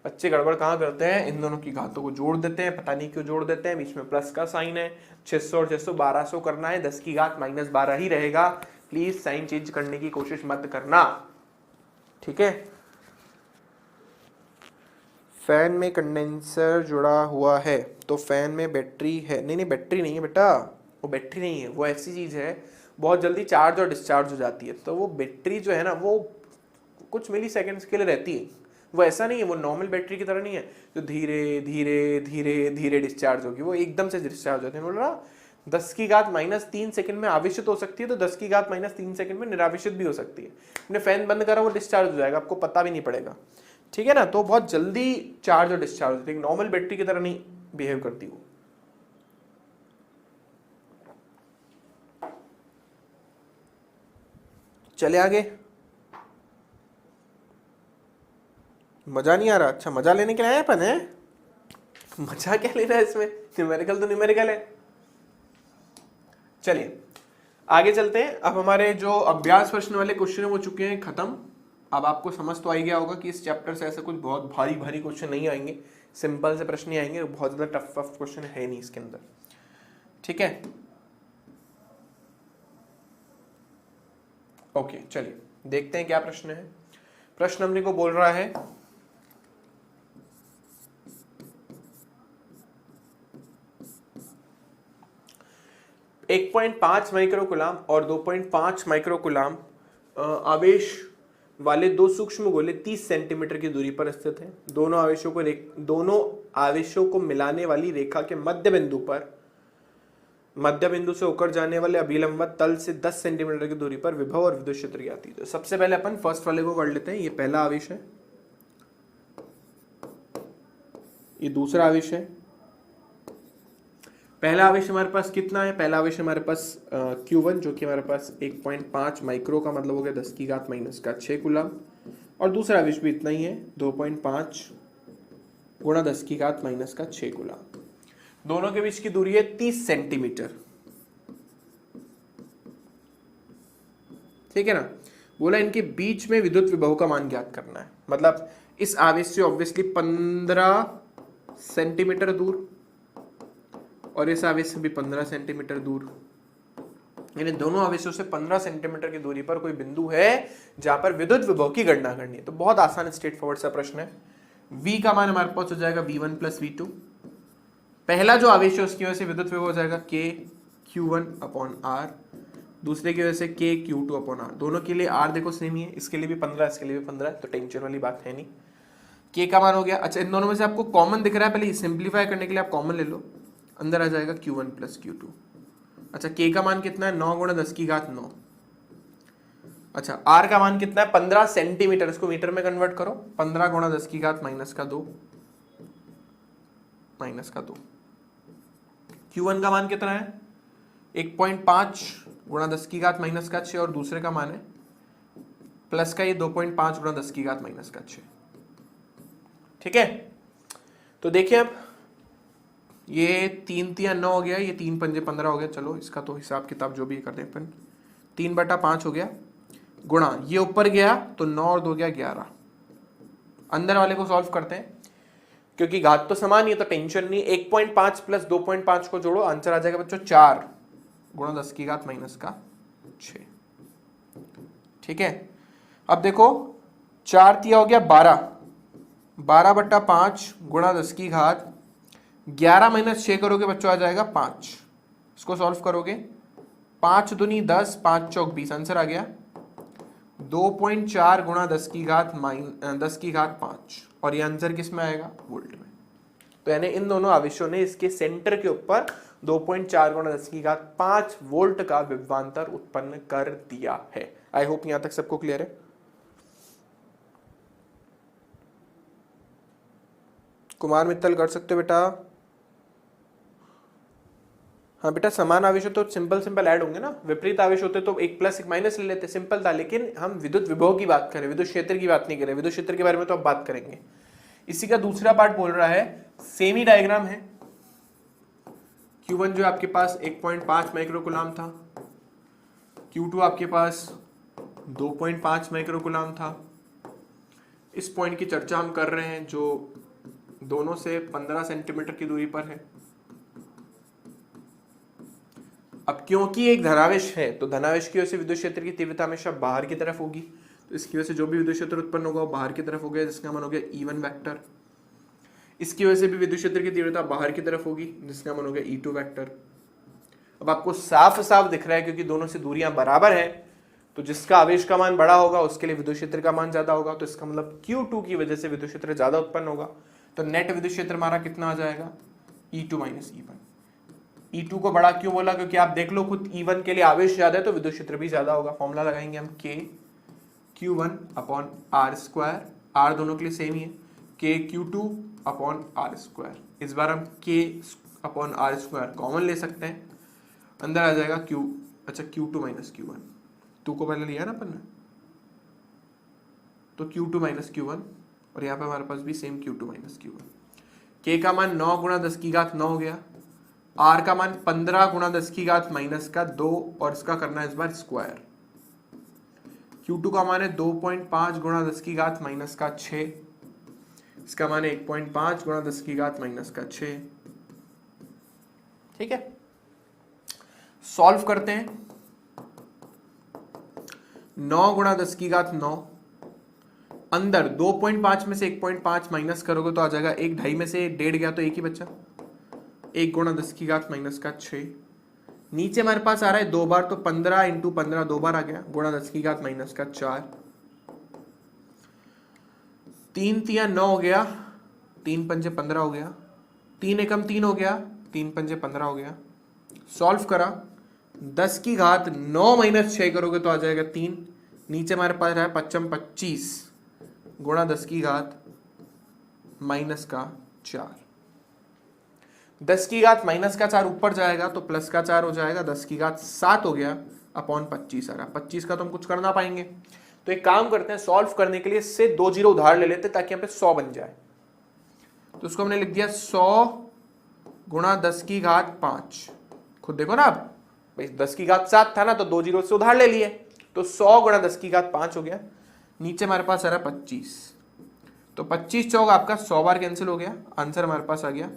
बच्चे गड़बड़ कहाँ करते हैं, इन दोनों की घातों को जोड़ देते हैं, पता नहीं क्यों जोड़ देते हैं, बीच में प्लस का साइन है, 600 और 600 1200 करना है, 10 की घात -12 ही रहेगा, प्लीज साइन चेंज करने की कोशिश मत करना, ठीक है। फैन में कंडेंसर जुड़ा हुआ है तो फैन में बैटरी है, नहीं नहीं बैटरी नहीं है बेटा, वो बैटरी नहीं है, वो ऐसी चीज है बहुत जल्दी चार्ज और डिस्चार्ज हो जाती है, तो वो बैटरी जो है ना वो कुछ मिली सेकेंड्स के लिए रहती है, वो ऐसा नहीं है, वो नॉर्मल बैटरी की तरह नहीं है जो धीरे धीरे धीरे धीरे डिस्चार्ज होगी, वो एकदम से डिस्चार्ज होती है। बोल रहा 10 की घात -3 सेकंड में आवेशित हो सकती है तो 10 की घात -3 सेकंड में निरावेशित भी हो सकती है। आपने फैन बंद करा वो डिस्चार्ज हो जाएगा, आपको पता भी नहीं पड़ेगा, ठीक है ना। तो बहुत जल्दी चार्ज और डिस्चार्ज होती है, नॉर्मल बैटरी की तरह नहीं बिहेव करती वो। चले आगे, मजा नहीं आ रहा, अच्छा मजा लेने के लिए आए अपन है, मजा क्या लेना है इसमें, न्यूमेरिकल तो न्यूमेरिकल है। चलिए आगे चलते हैं। अब हमारे जो अभ्यास प्रश्न वाले क्वेश्चन हो चुके हैं खत्म। अब आपको समझ तो आ गया होगा कि इस चैप्टर से ऐसे कुछ बहुत भारी भारी क्वेश्चन नहीं आएंगे, सिंपल से प्रश्न ही आएंगे, बहुत ज्यादा टफ क्वेश्चन है नहीं इसके अंदर, ठीक है। ओके चलिए देखते हैं क्या प्रश्न है। प्रश्न हमने को बोल रहा है एक 1.5 माइक्रोकुलाम और 2.5 माइक्रोकुलाम आवेश वाले दो सूक्ष्म गोले 30 सेंटीमीटर की दूरी पर स्थित हैं। दोनों आवेशों को मिलाने वाली रेखा के मध्य बिंदु से होकर जाने वाले अभिलंबवत तल से 10 सेंटीमीटर की दूरी पर विभव और विद्युत क्षेत्र ज्ञात कीजिए। तो सबसे पहले अपन फर्स्ट वाले को कर लेते हैं, ये पहला आवेश है, ये दूसरा आवेश है। पहला आवेश हमारे पास कितना है, पहला आवेश हमारे पास Q1 जो कि हमारे पास 1.5 माइक्रो का मतलब हो गया 10 की घात माइनस का 6 कूलम, और दूसरा आवेश भी इतना ही है 2.5 गुणा 10 की घात माइनस का 6 कूलम। दोनों के बीच की दूरी है 30 सेंटीमीटर, ठीक है ना। बोला इनके बीच में विद्युत विभव का मान ज्ञात करना है, मतलब इस आवेश से ऑब्वियसली 15 सेंटीमीटर दूर और इस आवेश से भी 15 सेंटीमीटर दूर, यानी दोनों आवेशों से 15 सेंटीमीटर की दूरी पर कोई बिंदु है जहां पर विद्युत विभव की गणना करनी है। तो बहुत आसान स्ट्रेट फॉरवर्ड सा प्रश्न है। V का मान हमारे पास हो जाएगा V1 प्लस V2। पहला जो आवेश है उसकी वजह से विद्युत विभव हो जाएगा K Q1 अपॉन R, दूसरे की वजह से K Q2 अपॉन R। दोनों के लिए R देखो सेम ही है, इसके लिए भी 15 इसके लिए भी 15 है, तो टेंशन वाली बात है नहीं। K का मान हो गया। अच्छा इन दोनों में से आपको कॉमन दिख रहा है, पहले सिंप्लीफाई करने के लिए आप कॉमन ले लो, अंदर आ जाएगा Q1 प्लस Q2। अच्छा K का मान कितना है 9 गुणा 10 की घात 9। अच्छा R का मान कितना है 15 सेंटीमीटर, इसको मीटर में कन्वर्ट करो, 15 गुणा 10 की घात माइनस का 2 Q1 का मान कितना है 1.5 गुणा 10 की घात माइनस का 6 और दूसरे का मान है प्लस का ये 2.5 गुणा 10 की घात माइनस का 6, ठीक है। तो देखिए अब ये 3 3 9 हो गया, ये 3 पंजे 15 हो गया, चलो इसका तो हिसाब किताब जो भी कर दें अपन, 3/5 हो गया गुणा ये ऊपर गया तो 9 और 2 गया 11। अंदर वाले को सॉल्व करते हैं, क्योंकि घात तो समान ही है तो टेंशन नहीं। 1.5 प्लस 2.5 को जोड़ो, आंसर आ जाएगा बच्चों 4 गुणा 10 की घात माइनस का 6। ठीक है, अब देखो 4 तिया हो गया 12, 12/5 गुणा 10 की घात 11 माइनस 6 करोगे बच्चों आ जाएगा 5। इसको सॉल्व करोगे 5 दूनी 10, 5 चौक 20, आंसर आ गया 2.4 गुणा 10 की घात 5। और ये आंसर किस में आएगा? वोल्ट में। तो यानी इन दोनों आवेशों ने इसके सेंटर के ऊपर 2.4 गुणा 10 की घात 5 वोल्ट का विभवांतर उत्पन्न कर दिया है। आई होप यहां तक सबको क्लियर है। कुमार मित्तल कर सकते हो बेटा? हाँ बेटा, समान आवेश हो तो सिंपल ऐड होंगे ना, विपरीत आवेश होते तो एक प्लस एक माइनस ले लेते, सिंपल था। लेकिन हम विद्युत विभव की बात करें, विद्युत क्षेत्र की बात नहीं करें। विद्युत क्षेत्र के बारे में तो अब बात करेंगे। इसी का दूसरा पार्ट बोल रहा है, सेमी डायग्राम है। Q1 जो आपके पास 1.5 माइक्रोकूलम था, Q2 आपके पास 2.5 माइक्रोकूलम था। इस पॉइंट की चर्चा हम कर रहे हैं जो दोनों से 15 सेंटीमीटर की दूरी पर है। अब क्योंकि एक धनावेश है तो धनावेश की वजह से विद्युत क्षेत्र की तीव्रता हमेशा बाहर की तरफ होगी, तो इसकी वजह से जो भी विद्युत क्षेत्र उत्पन्न होगा वो बाहर की तरफ हो गया, जिसका मान हो गया E1 वेक्टर। इसकी वजह से भी विद्युत क्षेत्र की तीव्रता बाहर की तरफ होगी, जिसका मान हो गया E2 वेक्टर। अब आपको साफ साफ दिख रहा है क्योंकि दोनों से दूरियां बराबर है, तो जिसका आवेश का मान बड़ा होगा उसके लिए विद्युत क्षेत्र का मान ज्यादा होगा। तो इसका मतलब Q2 की वजह से विद्युत क्षेत्र ज्यादा उत्पन्न होगा। तो नेट विद्युत क्षेत्र हमारा कितना आ जाएगा? E2 minus E1। E2 को बड़ा क्यों बोला? क्योंकि आप देख लो खुद E1 के लिए आवेश ज्यादा है तो विद्युत क्षेत्र भी ज्यादा होगा। फॉर्मूला लगाएंगे हम K Q1 upon R square, R दोनों के लिए सेम ही है, K Q2 upon R square. इस बार हम K upon R square common ले सकते हैं, अंदर आ जाएगा Q2 माइनस Q1। 2 को पहले लिया ना अपन ने, तो Q2 माइनस Q1, और यहाँ पे हमारे पास भी same Q2 minus Q1। K का मान 9 गुणा 10 की घात 9 हो गया, R का मान 15 गुणा 10 की घात माइनस का 2, और इसका करना है इस बार स्क्वायर। Q2 का मान है 2.5 गुणा 10 की घात माइनस का 6, इसका मान है 1.5 गुणा 10 की घात माइनस का 6। ठीक है, सॉल्व करते हैं। 9 गुणा 10 की घात 9, अंदर 2.5 में से 1.5 माइनस करोगे तो आ जाएगा 1, 2.5 में से 1.5 गया तो 1 ही बचा, 1 गुणा 10 की घात माइनस का 6। नीचे हमारे पास आ रहा है 2 बार, तो 15 इंटू 15 2 बार आ गया, गुणा 10 की घात माइनस का 4। 3 तिया 9 हो गया, 3 पंजे 15 हो गया, 3 एकम 3 हो गया, 3 पंजे 15 हो गया। सॉल्व करा, 10 की घात 9 माइनस 6 करोगे तो आ जाएगा 3। नीचे हमारे पास रहा है 5 25 गुणा 10 की घात माइनस का 4। 10 की घात माइनस का 4 ऊपर जाएगा तो प्लस का 4 हो जाएगा, 10 की घात 7 हो गया अपॉन 25 आ रहा। 25 का तो हम कुछ कर ना पाएंगे, तो एक काम करते हैं, सॉल्व करने के लिए इससे 2 जीरो उधार ले लेते ताकि यहाँ पे 100 बन जाए। तो उसको हमने लिख दिया 100 गुणा 10 की घात 5। खुद देखो ना आप, भाई 10 की घात 7 था ना, तो 2 जीरो से उधार ले लिए, तो 100 गुणा 10 की घात 5 हो गया। नीचे हमारे पास आ रहा 25, तो 25 चौक आपका 100 बार कैंसिल हो गया, आंसर हमारे पास आ गया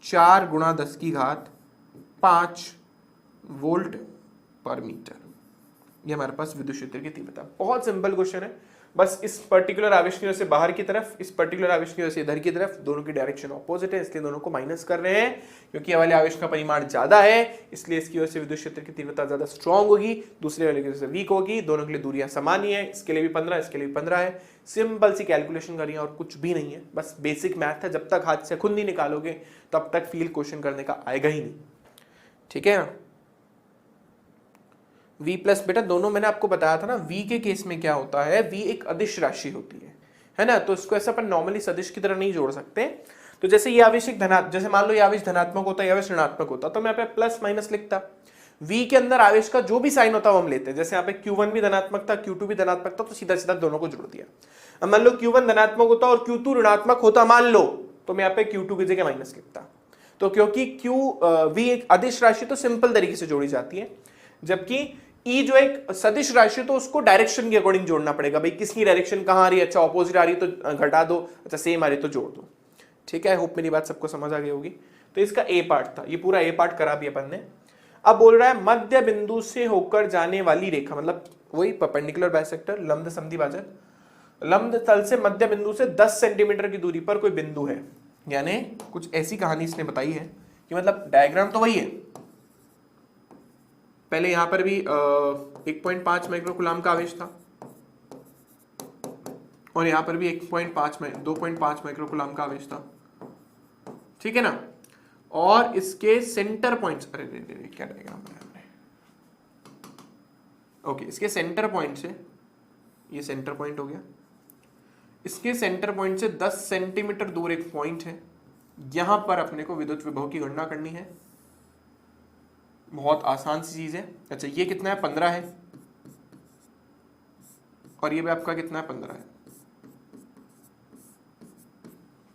4 गुणा 10 की घात 5 वोल्ट पर मीटर। ये हमारे पास विद्युत क्षेत्र की तीव्रता। बहुत सिंपल क्वेश्चन है, बस इस पर्टिकुलर आवेश की वजह से बाहर की तरफ, इस पर्टिकुलर आवेश की वजह से इधर की तरफ, दोनों की डायरेक्शन ऑपोजिट है, इसलिए दोनों को माइनस कर रहे हैं। क्योंकि ये वाले आवेश का परिमाण ज्यादा है, इसलिए इसकी वजह से विद्युत क्षेत्र की तीव्रता ज्यादा स्ट्रॉन्ग होगी, दूसरे वाले की वजह से वीक होगी। दोनों के लिए दूरियां समान ही है, इसके लिए भी 15, इसके लिए भी 15 है। सिंपल सी कैलकुलेशन करिए और कुछ भी नहीं है, बस बेसिक मैथ है। जब तक हाथ से खुद नहीं निकालोगे तब तक फील क्वेश्चन करने का आएगा ही नहीं। ठीक है, v प्लस बेटा दोनों मैंने आपको बताया था ना, v के केस में क्या होता है, v एक अदिश राशि होती है ना, तो इसको ऐसा अपन नॉर्मली सदिश की तरह नहीं जोड़ सकते। तो जैसे ये आवेश एक जैसे मान लो ये आवेश धनात्मक होता है, ये आवेश ऋणात्मक होता, तो मैं यहाँ पे प्लस माइनस लिखता। v के अंदर आवेश का जो भी साइन होता है वो हम लेते हैं। जैसे यहाँ पे Q1 भी धनात्मक था, Q2 भी धनात्मक था, तो सीधा सीधा दोनों को जोड़ दिया। अब मान लो Q1 धनात्मक होता और Q2 ऋणात्मक होता मान लो, तो मैं यहाँ पे Q2 की जगह माइनस लिखता। तो क्योंकि v एक अदिश राशि तो सिंपल तरीके से जोड़ी जाती है, जबकि E जो एक सदिश राशि तो उसको डायरेक्शन के अकॉर्डिंग जोड़ना पड़ेगा। भाई किसकी डायरेक्शन कहां आ रही है, अच्छा ऑपोजिट आ रही है तो घटा दो, अच्छा सेम आ रही है तो जोड़ दो। ठीक है, होप मेरी बात सबको समझ आ गई होगी। तो इसका ए पार्ट था, ये पूरा ए पार्ट करा भी अपन ने। अब बोल रहा है मध्य बिंदु से होकर जाने वाली रेखा, मतलब वही परपेंडिकुलर बाइसेक्टर, लंब समद्वि भाजक, लंब तल से मध्य बिंदु से 10 सेंटीमीटर की दूरी पर कोई बिंदु है। यानी कुछ ऐसी कहानी इसने बताई है कि मतलब डायग्राम तो वही है, पहले यहां पर भी 1.5 माइक्रोकुलाम का आवेश था और यहां पर भी 2.5 माइक्रोकुलाम का आवेश था, ठीक है ना। और इसके सेंटर पॉइंट्स, अरे क्या डायग्राम है हमने, ओके, इसके सेंटर पॉइंट से, ये सेंटर पॉइंट हो गया, इसके सेंटर पॉइंट से 10 सेंटीमीटर दूर एक पॉइंट है, यहां पर अपने को विद्युत विभव की गणना करनी है। बहुत आसान सी चीज है। अच्छा, ये कितना है, 15 है, और ये भी आपका कितना है, 15 है,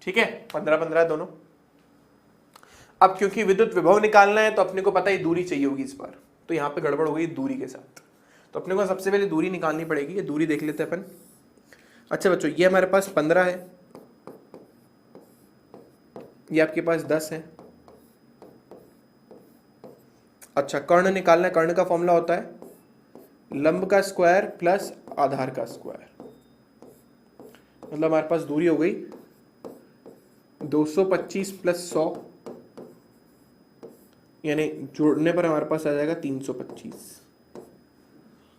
ठीक है, 15-15 है दोनों। अब क्योंकि विद्युत विभव निकालना है तो अपने को पता है दूरी चाहिए होगी इस बार, तो यहां पे गड़बड़ हो गई दूरी के साथ, तो अपने को सबसे पहले दूरी निकालनी पड़ेगी। ये दूरी देख लेते हैं अपन। अच्छा बच्चों, ये हमारे पास 15 है, ये आपके पास 10 है। अच्छा, कर्ण निकालना है, कर्ण का फॉर्मूला होता है लंब का स्क्वायर प्लस आधार का स्क्वायर, मतलब हमारे पास दूरी हो गई 225 प्लस 100, यानी जोड़ने पर हमारे पास आ जाएगा 325।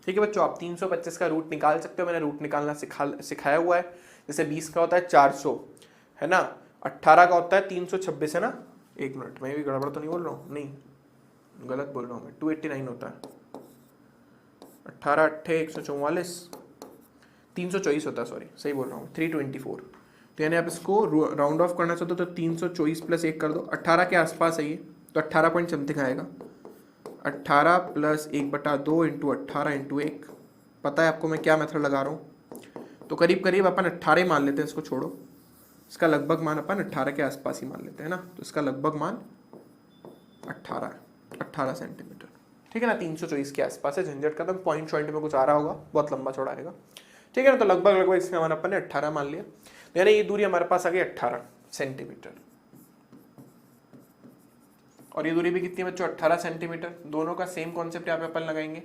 ठीक है बच्चों, आप 325 का रूट निकाल सकते हो, मैंने रूट निकालना सिखाया हुआ है। जैसे 20 का होता है 400, है ना, 18 का होता है 326, है ना। एक मिनट, मैं भी गड़बड़ तो नहीं बोल रहा हूँ, नहीं गलत बोल रहा हूँ मैं, 289 होता है, 18 8 144, 324 होता है, सॉरी सही बोल रहा हूँ, 324। तो यानी आप इसको राउंड ऑफ करना चाहते हो तो 324 प्लस 1 कर दो, 18 के आसपास है ये, तो 18 पॉइंट समथिंग आएगा। 18 प्लस 1/2 इंटू 18 इंटू 1, पता है आपको मैं क्या मेथड लगा रहा हूँ, तो करीब करीब अपन 18 मान लेते हैं, इसको छोड़ो, इसका लगभग मान अपन 18 के आसपास ही मान लेते हैं ना, तो इसका लगभग मान 18 सेंटीमीटर, ठीक है ना, 324 के आसपास है। झंझट का तो पॉइंट में कुछ आ रहा होगा, बहुत लंबा चौड़ा आएगा, ठीक है ना। तो लगभग इसका मान अपन ने 18 मान लिया, यानी ये दूरी हमारे पास आ गई 18 सेंटीमीटर, और ये दूरी भी कितनी है बच्चों, 18 सेंटीमीटर। दोनों का सेम कॉन्सेप्ट यहाँ पे अपन लगाएंगे,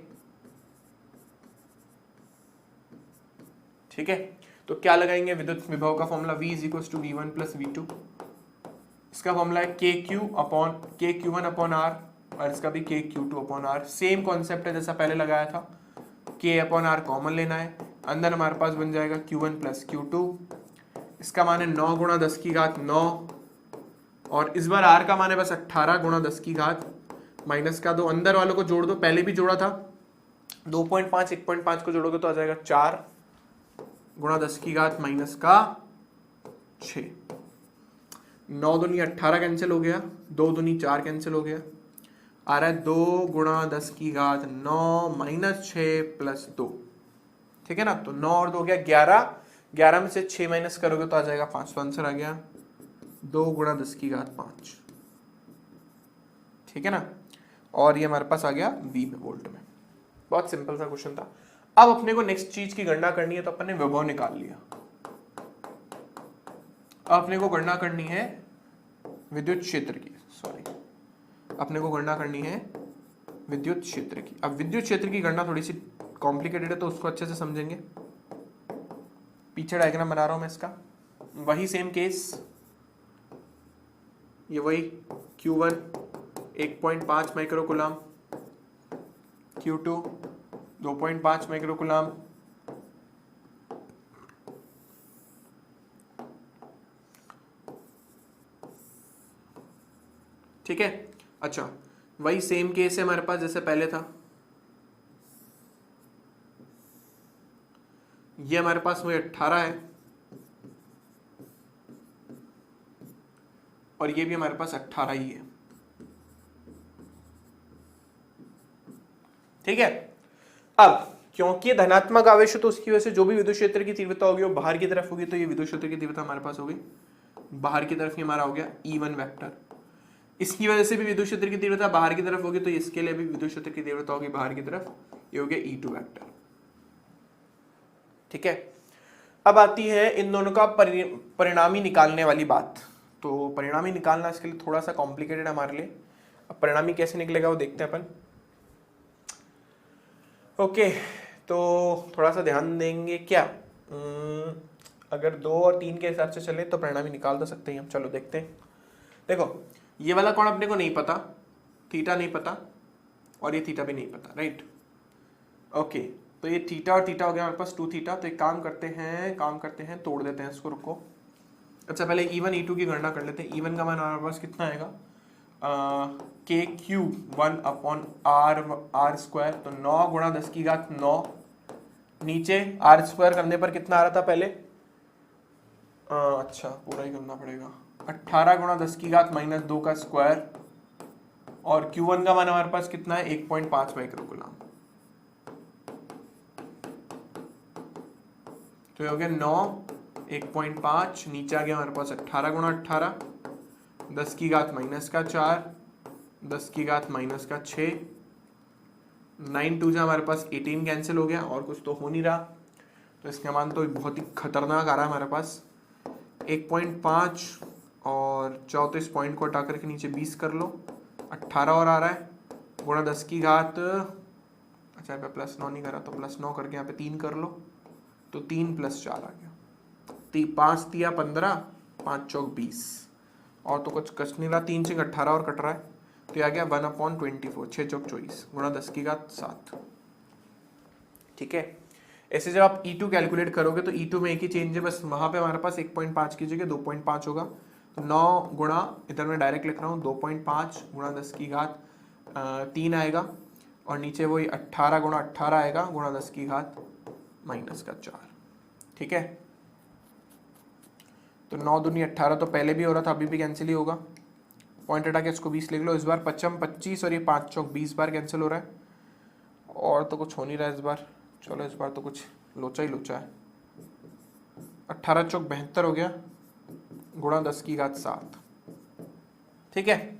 ठीक है। तो क्या लगाएंगे, विद्युत विभव का formula V is equal to V1 plus V2, इसका फॉर्मूला है KQ1 अपॉन R, और इसका भी KQ2 upon R। Same concept है जैसा पहले लगाया था, K अपॉन R कॉमन लेना है, अंदर हमारे पास बन जाएगा Q1 प्लस Q2, इसका मान है 9 गुणा 10 की घात 9, और इस बार R का मान है बस 18 गुणा 10 की घात माइनस का 2, अंदर वालों को जोड़ दो, पहले भी जोड़ा था, 2.5 1.5 को जोड़ोगे तो आ जाएगा 4 गुणा 10 की घात माइनस का 6, 9 दूनी 18 कैंसिल हो गया, 2 दूनी 4 कैंसिल हो गया, आ रहा है 2 गुणा 10 की घात 9 माइनस 6 प्लस 2, ठीक है ना। तो 9 और 2 हो गया 11, 11 में से 6 माइनस करोगे तो आ जाएगा 5, तो आंसर आ गया 2 गुणा 10 की घात 5, ठीक है ना। और ये हमारे पास आ गया V में, वोल्ट में। बहुत सिंपल सा क्वेश्चन था। अब अपने को नेक्स्ट चीज की गणना करनी है, तो अपन ने विभव निकाल लिया, अब अपने को गणना करनी है विद्युत क्षेत्र की, अपने को गणना करनी है विद्युत क्षेत्र की। अब विद्युत क्षेत्र की गणना थोड़ी सी कॉम्प्लिकेटेड है, तो उसको अच्छे से समझेंगे। पीछे डायग्राम बना रहा हूं मैं इसका, वही सेम केस, ये वही Q1 1.5 माइक्रोकुलाम, Q2 2.5 माइक्रोकुलाम, ठीक है। अच्छा, वही सेम केस है हमारे पास जैसे पहले था, ये हमारे पास वही 18 है, और ये भी हमारे पास 18 ही है, ठीक है। अब क्योंकि ये धनात्मक आवेश है तो उसकी वजह से जो भी विद्युत क्षेत्र की तीव्रता होगी वो बाहर की तरफ होगी, तो ये विद्युत क्षेत्र की तीव्रता हमारे पास होगी बाहर की तरफ, ही हमारा हो गया E1 वेक्टर। इसकी वजह से भी विद्युत क्षेत्र की तीव्रता बाहर की तरफ होगी, तो इसके लिए भी विद्युत क्षेत्र की तीव्रता होगी बाहर की तरफ, ये हो गया E2 वेक्टर, ठीक है। अब आती है इन दोनों का परिणामी निकालने वाली बात। तो परिणामी निकालना इसके लिए थोड़ा सा कॉम्प्लिकेटेड है हमारे लिए। अब परिणामी कैसे निकलेगा वो देखते हैं अपन। ओके, तो थोड़ा सा ध्यान देंगे क्या, अगर 2 और 3 के हिसाब से चले तो परिणामी निकाल तो सकते हैं हम। चलो देखते हैं। देखो ये वाला कोण अपने को नहीं पता, थीटा नहीं पता और ये थीटा भी नहीं पता, राइट। ओके, तो ये थीटा और थीटा हो गया हमारे पास 2 थीटा। तो एक काम करते हैं तोड़ देते हैं इसको, रुको। अच्छा पहले E1 E2 की गणना कर लेते हैं। E1 का मान हमारे पास कितना आएगा, के क्यूब 1/r²। तो 9 गुणा 10 की घात 9, नीचे r² करने पर कितना आ रहा था पहले, अच्छा पूरा ही करना पड़ेगा, 18 गुणा 10 की घात -2 का स्क्वायर। और Q1 का मान हमारे पास कितना है, 1.5 माइक्रोकूलम। तो ये हो गया 9, 1.5, नीचे आ गया हमारे पास 18 गुणा 18, 10 की घात -4, 10 की घात -6, 9 2 हमारे पास 18 कैंसिल हो गया, और कुछ तो हो नहीं रहा। तो इसका मान तो बहुत ही खतरनाक आ रहा है हमारे पास, 1.5 और 34 पॉइंट को हटा करके नीचे 20 कर लो, 18 और आ रहा है, गुणा 10 की घात, अच्छा यहाँ पे +9 नहीं करा तो +9 करके यहाँ पे 3 कर लो, तो 3 + 4 आ गया, 5 तिया 15, 5 चौक 20, और तो कुछ कच नहीं रहा, 3 से 18 और कट रहा है, तो ये आ गया 1/24, 6 चौक 24, गुणा 10 की घात 7। ठीक है, ऐसे जब आप E2 कैलकुलेट करोगे तो E2 में एक ही चेंज है, बस वहाँ पे हमारे पास 1.5 की जगह 2.5 होगा। तो 9 गुणा, इधर मैं डायरेक्ट लिख रहा हूँ, 2.5 गुणा 10 की घात 3 आएगा, और नीचे वही 18 गुणा 18 आएगा, गुणा 10 की घात -4। ठीक है, तो 9 दूनी 18 तो पहले भी हो रहा था, अभी भी कैंसिल ही होगा, पॉइंट हटा के इसको 20 लिख लो। इस बार 55 25 और ये 5 चौक 20 बार कैंसिल हो रहा है, और तो कुछ हो नहीं रहा है इस बार। चलो इस बार तो कुछ लोचा ही लोचा है, 18 चौक 72 हो गया, गुणा 10 की घात 7। ठीक है,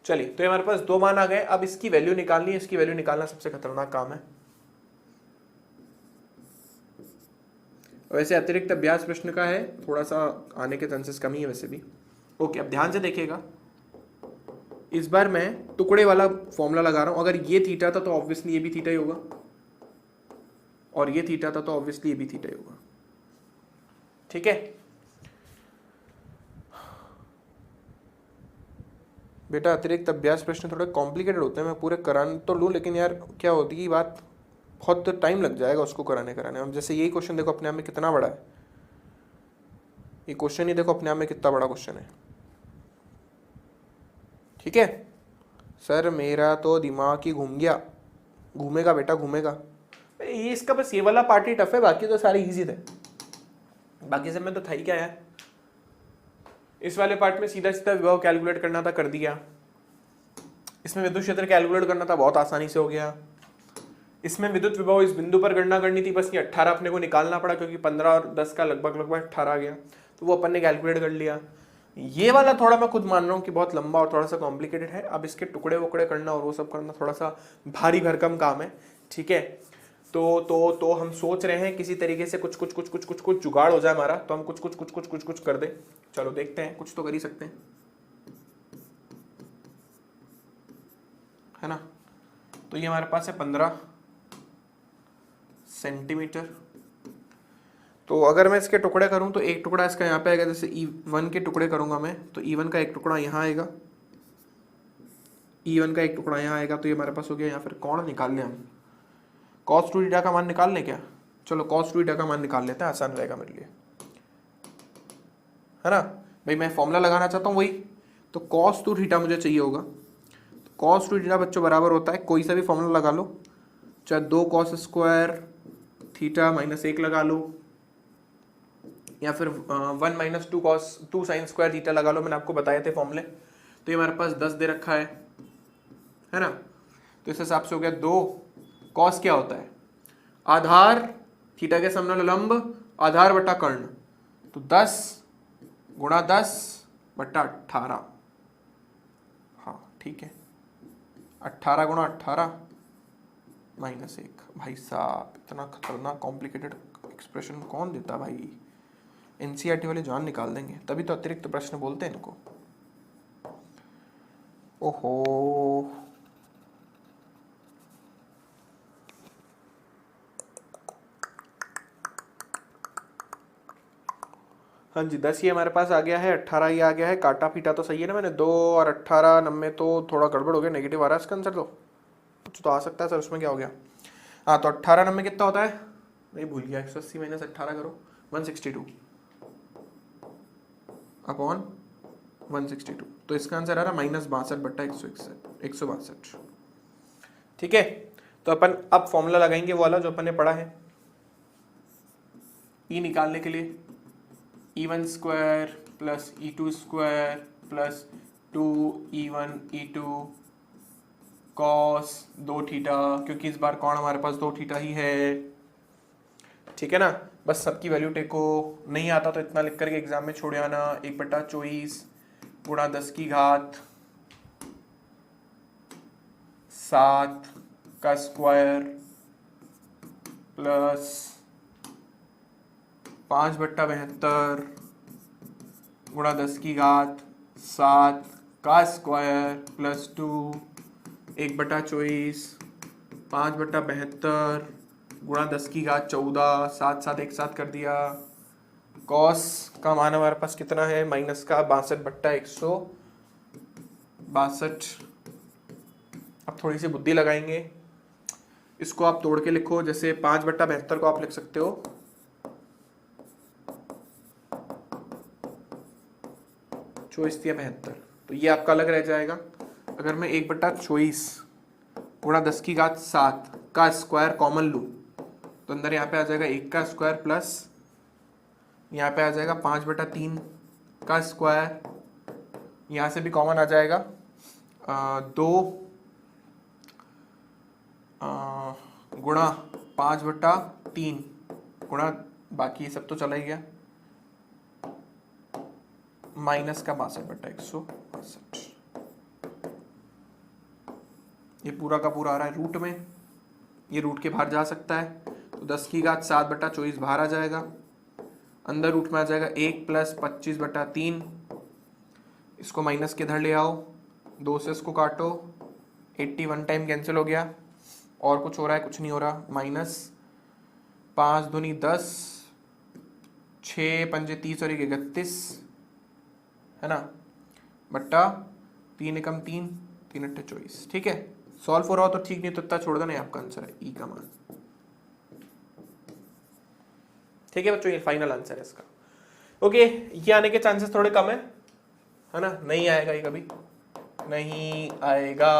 चलिए तो ये हमारे पास 2 मान आ गए। अब इसकी वैल्यू निकालनी है, इसकी वैल्यू निकालना सबसे खतरनाक काम है। वैसे अतिरिक्त अभ्यास प्रश्न का है, थोड़ा सा आने के चांसेस कम ही है वैसे भी। ओके, अब ध्यान से देखिएगा, इस बार मैं टुकड़े वाला फॉर्मूला लगा रहा हूं। अगर ये थीटा था तो ऑब्वियसली ये भी थीटा ही होगा, और ये थीटा था तो ऑब्वियसली ये भी थीटा ही होगा। ठीक है बेटा, अतिरिक्त अभ्यास प्रश्न थोड़े कॉम्प्लिकेटेड होते हैं, मैं पूरे कराने तो लूँ, लेकिन यार क्या होती है बात, बहुत टाइम लग जाएगा उसको कराने में। जैसे यही क्वेश्चन देखो अपने आप में कितना बड़ा है, ये क्वेश्चन ही देखो अपने आप में कितना बड़ा क्वेश्चन है। ठीक है सर, मेरा तो दिमाग ही घूम गया। घूमेगा बेटा, घूमेगा। ये इसका बस ये वाला पार्ट ही टफ है, बाकी तो सारे इजी थे। बाकी सब में तो था ही क्या यार। इस वाले पार्ट में सीधा सीधा विभव कैलकुलेट करना था, कर दिया। इसमें विद्युत क्षेत्र कैलकुलेट करना था, बहुत आसानी से हो गया। इसमें विद्युत विभव इस बिंदु पर गणना करनी थी, बस ये 18 अपने को निकालना पड़ा, क्योंकि 15 और 10 का लगभग 18 आ गया, तो वो अपन ने कैलकुलेट कर लिया। ये वाला थोड़ा मैं खुद मान रहा हूँ कि बहुत लंबा और थोड़ा सा कॉम्प्लिकेटेड है। अब इसके टुकड़े वुकड़े करना और वो सब करना थोड़ा सा भारी भरकम काम है। ठीक है, तो हम सोच रहे हैं किसी तरीके से कुछ जुगाड़ हो जाए हमारा, तो हम कुछ कर दे। चलो देखते हैं, कुछ तो कर ही सकते हैं, है ना। तो ये हमारे पास है 15 सेंटीमीटर। तो अगर मैं इसके टुकड़े करूं तो एक टुकड़ा इसका यहाँ पे आएगा, जैसे E1 के टुकड़े करूंगा मैं, तो E1 का एक टुकड़ा यहाँ आएगा, E1 का एक टुकड़ा यहाँ आएगा। तो ये हमारे पास हो गया। यहाँ फिर कौन निकाल लें हम, cos 2 थीटा का मान निकाल लें क्या? चलो cos 2 थीटा का मान निकाल लेते हैं, आसान रहेगा मेरे लिए, है ना भाई। मैं फॉर्मूला लगाना चाहता हूँ वही, तो cos 2 थीटा मुझे चाहिए होगा। cos 2 थीटा बच्चों बराबर होता है, कोई सा भी फॉर्मूला लगा लो, चाहे 2 cos स्क्वायर थीटा -1 लगा लो, या फिर 1 - 2 cos 2 sin स्क्वायर थीटा लगा लो, मैंने आपको बताए थे फॉर्मूले। तो ये हमारे पास 10 दे रखा है ना। तो इस हिसाब से हो गया 2 cos क्या होता है, आधार थीटा के समलंब आधार बटा कर्ण, तो 10 गुणा 10 बटा 18। हाँ ठीक है, 18 गुणा 18 -1। भाई साहब, इतना खतरनाक कॉम्प्लिकेटेड एक्सप्रेशन कौन देता भाई, एनसीईआरटी वाले जान निकाल देंगे, तभी तो अतिरिक्त प्रश्न बोलते हैं इनको। ओहो, हाँ जी 10 ये हमारे पास आ गया है, 18 ये आ गया है, काटा पीटा तो सही है ना मैंने, 2 और 18 90 तो थोड़ा गड़बड़ हो गया, नेगेटिव आ रहा है इसका आंसर, तो कुछ तो आ सकता है सर, उसमें क्या हो गया। हाँ तो 18 90 कितना होता है, नहीं भूल गया, 180 माइनस 18 करो 162 अपॉन 162, तो इसका आंसर आ रहा -62/161 ठीक है। तो अपन अब फॉर्मूला लगाएंगे वो वाला जो अपन ने पढ़ा है, ई निकालने के लिए E1 square plus E2 square plus 2E1 E2 cos 2 theta, क्योंकि इस बार कौन हमारे पास 2 थीटा ही है, ठीक है ना। बस सबकी वैल्यू टेको, नहीं आता तो इतना लिख करके एग्जाम में छोड़ आना, 1/24 गुणा 10 की घात 7 का स्क्वायर प्लस 5/72 गुणा 10 की घात 7 का स्क्वायर प्लस 2 1/24 5/72 गुणा 10 की घात 14, 7 7 एक साथ कर दिया, कॉस का मान हमारे पास कितना है माइनस का 62/162। अब थोड़ी सी बुद्धि लगाएंगे, इसको आप तोड़ के लिखो, जैसे 5/72 को आप लिख सकते हो 24/72, तो ये आपका अलग रह जाएगा। अगर मैं 1/24 गुणा 10 की घात 7 का स्क्वायर कॉमन लूँ तो अंदर यहाँ पे आ जाएगा 1 का स्क्वायर प्लस यहाँ पे आ जाएगा 5/3 का स्क्वायर, यहाँ से भी कॉमन आ जाएगा 2 गुणा 5/3 गुणा बाकी सब तो चला ही गया माइनस का 62/162, ये पूरा का पूरा आ रहा है रूट में, ये रूट के बाहर जा सकता है, तो 10 की घात 7/24 बाहर आ जाएगा, अंदर रूट में आ जाएगा 1 प्लस 25/3, इसको माइनस के इधर ले आओ, 2 से इसको काटो, 81 टाइम कैंसिल हो गया, और कुछ हो रहा है, कुछ नहीं हो रहा, माइनस 5 दूनी 10 6 पंजे 30 और 1 31 है ना, बट्टा 3 एकम 3 3 अट्ठे 24, ठीक है। सॉल्व हो रहा हो तो ठीक, नहीं तो इतना छोड़ देना, आपका आंसर है ई का मान, ठीक है बच्चों, ये फाइनल आंसर है इसका। ओके, ये आने के चांसेस थोड़े कम है ना, नहीं आएगा, ये कभी नहीं आएगा।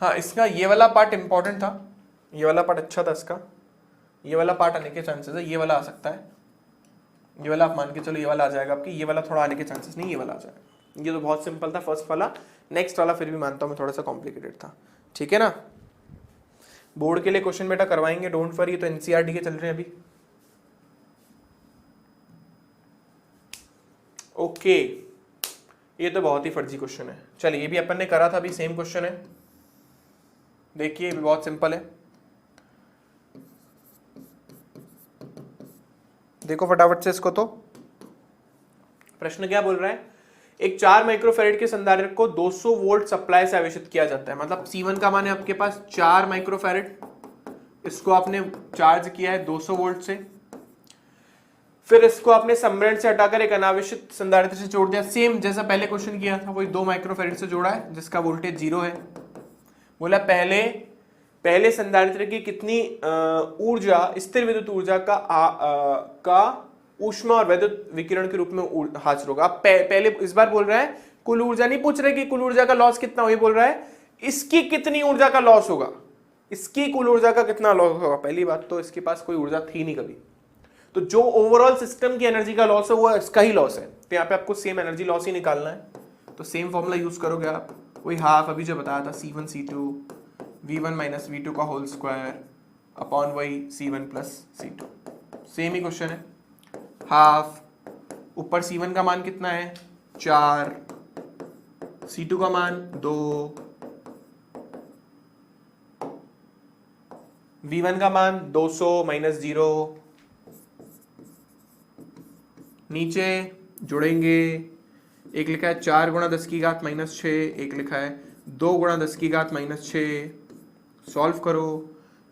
हाँ इसका ये वाला पार्ट इंपॉर्टेंट था, ये वाला पार्ट अच्छा था इसका, ये वाला पार्ट आने के चांसेस है, ये वाला आ सकता है, ये वाला आप मान के चलो ये वाला आ जाएगा आपकी, ये वाला थोड़ा आने के चांसेस नहीं, ये वाला आ जाएगा। ये तो बहुत सिंपल था फर्स्ट वाला, नेक्स्ट वाला फिर भी मानता हूँ मैं थोड़ा सा कॉम्प्लिकेटेड था, ठीक है ना। बोर्ड के लिए क्वेश्चन बेटा करवाएंगे, डोंट वरी, तो एनसीईआरटी के चल रहे हैं अभी। ओके, ये तो बहुत ही फर्जी क्वेश्चन है, चलिए ये भी अपन ने करा था, अभी सेम क्वेश्चन है, देखिए ये भी बहुत सिंपल है, देखो फटाफट से इसको। तो प्रश्न क्या बोल रहा है, एक 4 माइक्रोफैरेड के संधारित्र को 200 वोल्ट सप्लाई से आवेशित किया जाता है, मतलब C1 का मान है आपके पास 4 माइक्रोफैरेड, इसको आपने चार्ज किया है 200 वोल्ट से, फिर इसको आपने सम्मेलन से हटाकर एक अनावेशित संधारित्र से जोड़ दिया, सेम जैसा पहले क्वेश्चन किया था, वही 2 माइक्रोफैरेड से जोड़ा है जिसका वोल्टेज 0 है। बोला पहले संधारित्र की कितनी ऊर्जा स्थिर विद्युत ऊर्जा का ऊष्मा और वैद्युत विकिरण के रूप में हासिल होगा। आप पहले इस बार बोल रहा है कुल ऊर्जा, नहीं पूछ रहे कि कुल ऊर्जा का लॉस कितना हो, ये बोल रहा है इसकी कितनी ऊर्जा का लॉस होगा, इसकी कुल ऊर्जा का कितना लॉस होगा। पहली बात तो इसके पास कोई ऊर्जा थी नहीं कभी, तो जो ओवरऑल सिस्टम की एनर्जी का लॉस है वो इसका ही लॉस है, तो यहाँ पे आपको सेम एनर्जी लॉस ही निकालना है, तो सेम फॉर्मूला यूज करोगे आप, वही हाफ अभी जो बताया था C1 C2 V1 minus V2 का होल स्क्वायर अपॉन वही C1 प्लस C2, सेम ही क्वेश्चन है। हाफ ऊपर C1 का मान कितना है 4, C2 का मान 2, V1 का मान 200 माइनस 0, नीचे जुड़ेंगे, एक लिखा है 4 गुणा 10 की घात माइनस 6, एक लिखा है 2 गुणा 10 की घात माइनस 6। सॉल्व करो,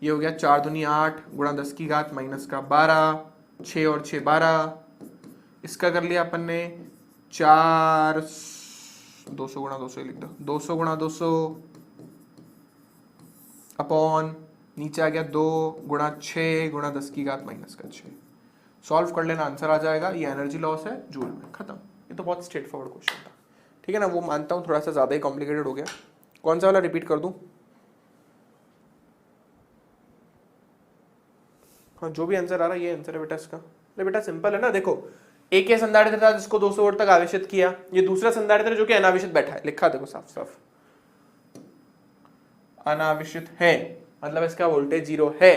ये हो गया 4 दूनी 8 गुणा 10 की घात माइनस का 12, 6 और 6 12। इसका कर लिया अपन ने 4, 200 गुणा 200 लिख दो, 200 गुणा 200 अपॉन नीचे आ गया 2 गुणा 6 गुणा 10 की घात माइनस का 6। सॉल्व कर लेना, आंसर आ जाएगा। ये एनर्जी लॉस है जूल में, खत्म। ये तो बहुत स्ट्रेट फॉरवर्ड क्वेश्चन था, ठीक है ना। वो मानता हूँ थोड़ा सा ज्यादा ही कॉम्प्लिकेटेड हो गया। कौन सा वाला रिपीट कर दूं? हाँ, जो भी आंसर आ रहा है ये आंसर है बेटा इसका। अरे बेटा सिंपल है ना, देखो एक संधारित्र था जिसको 200 वोल्ट तक आवेशित किया, ये दूसरा संधारित्र जो कि अनावेशित बैठा है, लिखा देखो साफ साफ अनावेशित है, मतलब इसका वोल्टेज 0 है।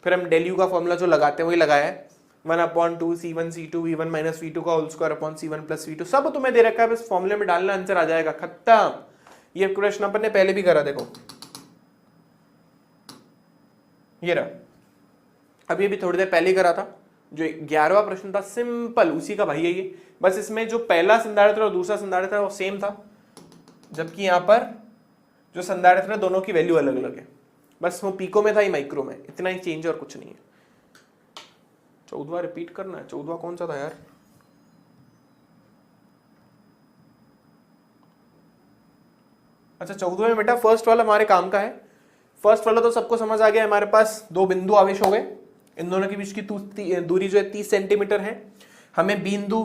फिर हम डेल यू का फॉर्मूला जो लगाते हैं वही लगाया है, 1/2 C1 C2 V1 minus V2 का whole square upon C1 plus V2, सब तुम्हें दे रखा है, बस फॉर्मूले में डालना, आंसर आ जाएगा, खत्म। ये क्वेश्चन अपन ने पहले भी करा, देखो ये रहा, अभी अभी थोड़ी देर पहले ही करा था, जो 11वां प्रश्न था, सिंपल उसी का भाई है ये। बस इसमें जो पहला संधारित्र और दूसरा संधारित्र वो सेम था, जबकि यहाँ पर जो संधारित्र है दोनों की वैल्यू अलग अलग है, बस वो पीको में था ही माइक्रो में, इतना ही चेंज और कुछ नहीं है। 14वां रिपीट करना है, 14वां कौन सा था यार? अच्छा 14वें में बेटा फर्स्ट वाला हमारे काम का है। फर्स्ट वाला तो सबको समझ आ गया, हमारे पास दो बिंदु आवेश हो गए, इन दोनों के बीच की दूरी जो है 30 सेंटीमीटर है। हमें बिंदु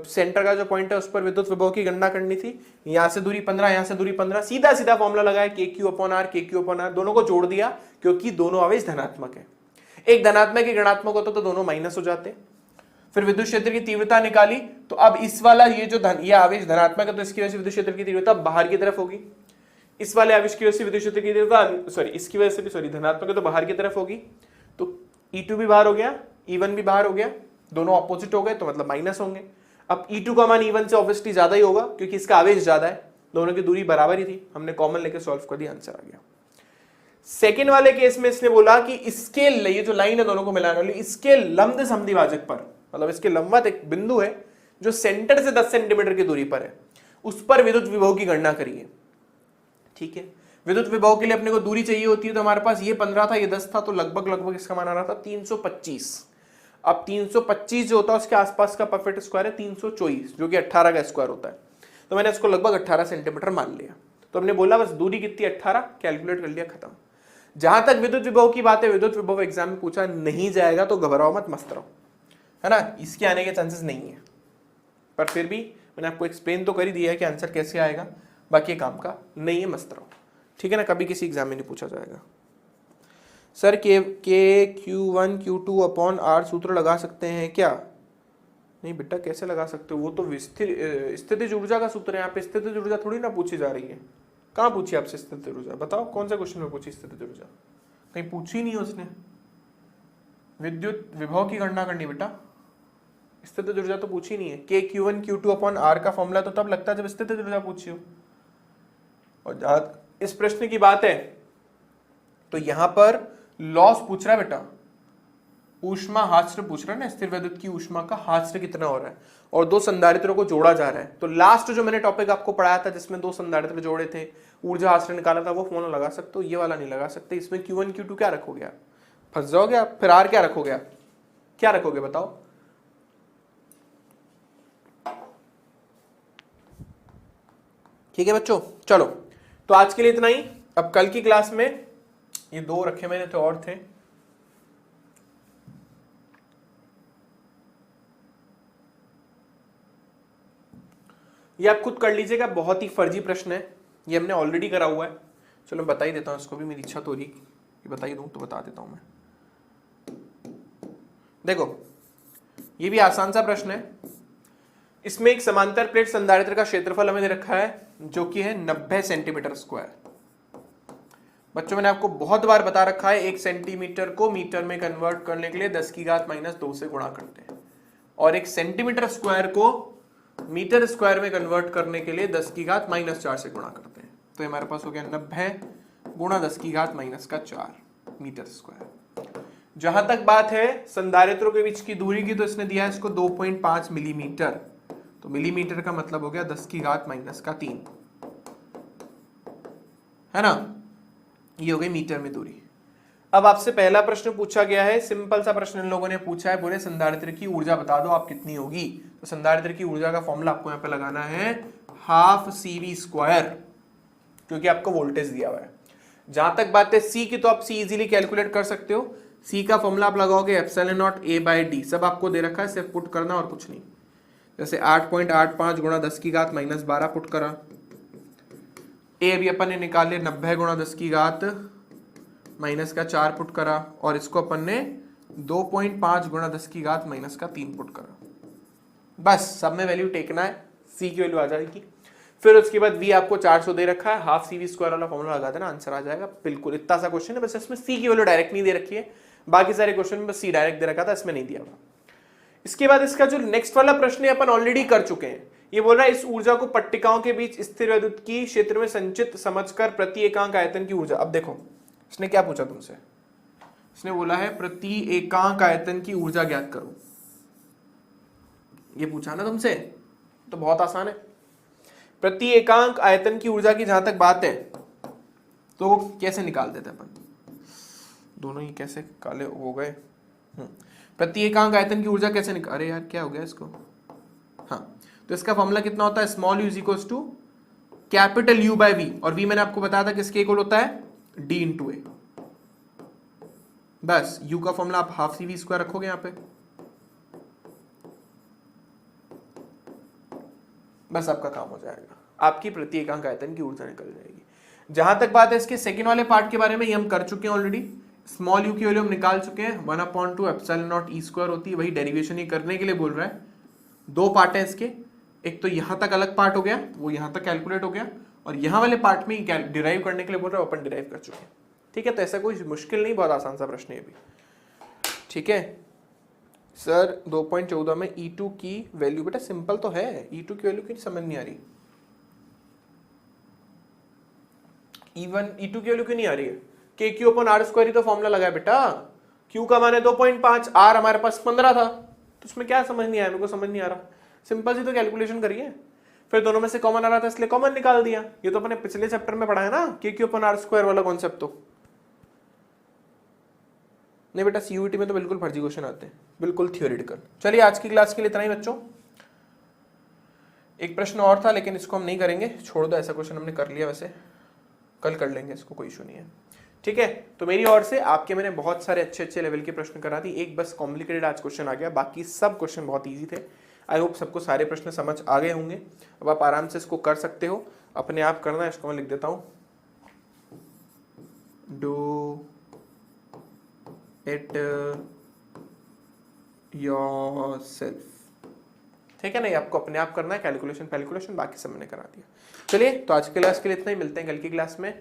सेंटर का जो पॉइंट है उस पर विद्युत विभव की गणना करनी थी। यहां से दूरी 15, यहां से दूरी 15, सीधा सीधा फॉर्मूला लगाया KQ/R, KQ/R, दोनों को जोड़ दिया क्योंकि दोनों आवेश धनात्मक है। एक धनात्मक एक ऋणात्मक होता तो दोनों माइनस हो जाते। फिर विद्युत क्षेत्र की तीव्रता निकाली, तो अब इस वाला ये जो ये आवेश धनात्मक है तो इसकी वजह से विद्युत क्षेत्र की तीव्रता बाहर की तरफ होगी। इस वाले आवेश की वजह से विद्युत क्षेत्र की तीव्रता सॉरी इसकी वजह से भी सॉरी धनात्मक है तो बाहर की तरफ होगी। तो E2 भी बाहर हो गया, E1 भी बाहर हो गया, दोनों ऑपोजिट हो गए तो मतलब माइनस होंगे। अब E2 का मान E1 से ऑब्वियसली ज्यादा ही होगा क्योंकि इसका आवेश ज्यादा है, दोनों की दूरी बराबर ही थी, हमने कॉमन लेके सॉल्व कर दिया, आंसर आ गया। सेकेंड वाले केस में इसने बोला कि इसके ये जो लाइन है दोनों को मिलाने वाली, इसके लंब समद्विभाजक पर, मतलब इसके लंबवत एक बिंदु है जो सेंटर से 10 सेंटीमीटर की दूरी पर है, उस पर विद्युत विभव की गणना करिए। ठीक है, विद्युत विभव के लिए अपने को दूरी चाहिए होती है, तो हमारे पास ये 15 था, ये 10 था, तो लगभग इसका मान आ रहा था 325। अब 325 जो होता है उसके आसपास का परफेक्ट स्क्वायर है 324, जो कि 18 का स्क्वायर होता है, तो मैंने इसको लगभग 18 सेंटीमीटर मान लिया। तो हमने बोला बस दूरी कितनी, 18, कैलकुलेट कर लिया, खत्म। जहां तक विद्युत विभव की बात है, विद्युत विभव एग्जाम में पूछा नहीं जाएगा, तो घबराओ मत, मस्त रहो, है ना, इसके आने के चांसेस नहीं है। पर फिर भी मैंने आपको एक्सप्लेन तो कर ही दिया है कि आंसर कैसे आएगा, बाकी काम का नहीं है, मस्त रहो, ठीक है ना, कभी किसी एग्जाम में नहीं पूछा जाएगा। सर के Q1 Q2 अपॉन R सूत्र लगा सकते हैं क्या? नहीं बेटा, कैसे लगा सकते हो, वो तो स्थितिज ऊर्जा का सूत्र है, यहाँ पे स्थितिज ऊर्जा थोड़ी ना पूछी जा रही है। कहाँ पूछी आपसे स्थितिज ऊर्जा, बताओ कौन सा क्वेश्चन में पूछी स्थितिज ऊर्जा? कहीं पूछी नहीं है उसने। विद्युत विभव की गणना करनी बेटा, स्थितिज ऊर्जा तो पूछी नहीं है। के Q1 Q2 अपॉन R का फॉर्मूला तो तब लगता है जब स्थितिज ऊर्जा पूछी हो। और जहां इस प्रश्न की बात है तो यहां पर लॉस पूछ रहा है बेटा, ऊष्मा हास्र पूछ रहा है ना, स्थिर विद्युत की ऊष्मा का हास्र कितना हो रहा है, और दो संधारित्रों को जोड़ा जा रहा है। तो लास्ट जो मैंने टॉपिक आपको पढ़ाया था जिसमें दो संधारित्र जोड़े थे, ऊर्जा हास्र निकाला था, वो फॉर्मूला लगा सकते हो, ये वाला नहीं लगा सकते। इसमें Q1 Q2 क्या रखोगे आप, फंस जाओगे आप। फिर R क्या रखोगे आप, क्या रखोगे बताओ? ठीक है बच्चों, चलो तो आज के लिए इतना ही। अब कल की क्लास में ये दो रखे मैंने तो और थे, ये आप खुद कर लीजिएगा, बहुत ही फर्जी प्रश्न है, ये हमने ऑलरेडी करा हुआ है। चलो बता ही देता हूं इसको भी, मेरी इच्छा तो रही कि बता ही दूं, तो बता देता हूं मैं। देखो ये भी आसान सा प्रश्न है, इसमें एक समांतर प्लेट संधारित्र का क्षेत्रफल हमें दे रखा है जो कि है 90 सेंटीमीटर स्क्वायर। बच्चों मैंने आपको बहुत बार बता रखा है 1 सेंटीमीटर को मीटर में कन्वर्ट करने के लिए 10 की घात -2 से गुणा करते हैं, और 1 सेंटीमीटर स्क्वायर को मीटर स्क्वायर में कन्वर्ट करने के लिए 10 की घात -4 से गुणा करते हैं। तो हमारे पास हो गया 90 गुणा 10 की घात -4। Metre square. जहां तक बात है संधारित्रों के बीच की दूरी की, तो इसने दिया है इसको 2.5 मिलीमीटर, तो मिलीमीटर का मतलब हो गया 10 की घात -3, है ना, ये हो गई मीटर में दूरी। अब आपसे पहला प्रश्न पूछा गया है, सिंपल सा प्रश्न इन लोगों ने पूछा है, बोले संधारित्र की ऊर्जा बता दो आप कितनी होगी। तो संधारित्र की ऊर्जा का फॉर्मूला आपको यहाँ पे लगाना है हाफ CV², क्योंकि आपको वोल्टेज दिया हुआ है। जहां तक बात है C की, तो आप C इजीली कैलकुलेट कर सकते हो। C का फॉर्मूला आप लगाओगे ε0 A/d, सब आपको दे रखा है, सिर्फ पुट करना और कुछ नहीं। जैसे 8.85 गुणा 10 की घात -12 पुट करा। ए अभी अपन ने निकाले 90 गुणा 10 की घात -4 पुट करा, और इसको अपन ने 2.5 गुणा 10 की घात -3 पुट करा। बस सब में वैल्यू टेकना है, C की वैल्यू आ जाएगी। फिर उसके बाद V आपको 400 दे रखा है, हाफ CV² वाला फॉर्मूला लगा देना, आंसर आ जाएगा। बिल्कुल इतना सा क्वेश्चन है, बस इसमें C की वैल्यू डायरेक्ट नहीं दे रखी है, बाकी सारे क्वेश्चन में बस C डायरेक्ट दे रखा था, इसमें नहीं दिया हुआ। इसके बाद इसका जो नेक्स्ट वाला प्रश्न है अपन ऑलरेडी कर चुके हैं। ये बोल रहा है इस ऊर्जा को पट्टिकाओं के बीच स्थिर वैद्युत की क्षेत्र में संचित समझकर प्रति एकांक आयतन की ऊर्जा। अब देखो इसने क्या पूछा तुमसे, इसने बोला है प्रति एकांक आयतन की ऊर्जा ज्ञात करो। ये पूछा ना तुमसे, तो बहुत आसान है। प्रति एकांक आयतन की ऊर्जा की जहां तक बात है, तो कैसे निकाल देते अपन, दोनों ही कैसे काले हो गए। प्रति एकांक आयतन की ऊर्जा कैसे निकाल, अरे यार क्या हो गया इसको, हाँ, तो इसका फॉर्मूला कितना होता है, small u equals to capital U by V, और V मैंने आपको बताया था किसके इक्वल होता है, D × A। बस U का फॉर्मूला आप हाफ CV² रखोगे यहां पे, बस आपका काम हो जाएगा, आपकी प्रति एकांक आयतन की ऊर्जा निकल जाएगी। जहां तक बात है इसके सेकंड वाले पार्ट के बारे में, ये हम कर चुके हैं ऑलरेडी। स्मॉल u की वैल्यू हम निकाल चुके हैं, 1/2 ε0 E² होती है, वही डेरिवेशन ही करने के लिए बोल रहा है। दो पार्ट है इसके, एक तो यहां तक अलग पार्ट हो गया, वो यहां तक कैलकुलेट हो गया, और यहां वाले पार्ट में डिराइव करने के लिए बोल रहा है, अपन डिराइव कर चुके हैं। ठीक है, तो ऐसा कोई मुश्किल नहीं, बहुत आसान सा प्रश्न है भी। ठीक है सर, 2.14 में E2 की वैल्यू, बेटा सिंपल तो है, E2 की वैल्यू क्यों समझ नहीं आ रही, E2 की वैल्यू क्यों नहीं आ रही है, KQ/R² ही तो फॉर्मूला लगा है बेटा, Q का मान है 2.5, R हमारे पास 15 था, तो उसमें क्या समझ नहीं आया, मेरे को समझ नहीं आ रहा। सिंपल सी तो कैलकुलेशन करिए, फिर दोनों में से कॉमन आ रहा था इसलिए कॉमन निकाल दिया। ये तो अपने पिछले चैप्टर में पढ़ा है ना, KQ/R² वाला कॉन्सेप्ट। तो नहीं बेटा, CUET में तो बिल्कुल फर्जी क्वेश्चन आते हैं, बिल्कुल थियोरेटिकल। चलिए आज की क्लास के लिए इतना ही बच्चों। एक प्रश्न और था लेकिन इसको हम नहीं करेंगे, छोड़ दो, ऐसा क्वेश्चन हमने कर लिया, वैसे कल कर लेंगे इसको, कोई इशू नहीं है। ठीक है, तो मेरी ओर से आपके मैंने बहुत सारे अच्छे अच्छे लेवल के प्रश्न करा दी, एक बस कॉम्प्लिकेटेड आज क्वेश्चन आ गया, बाकी सब क्वेश्चन बहुत ईजी थे। आई होप सबको सारे प्रश्न समझ आ गए होंगे। अब आप आराम से इसको कर सकते हो, अपने आप करना है। इसको मैं लिख देता हूं, डू इट योरसेल्फ। ठीक है ना, ये आपको अपने आप करना है, कैलकुलेशन बाकी सब मैंने करा दिया। चलिए, तो आज की क्लास के लिए इतना ही, मिलते हैं कल की क्लास में।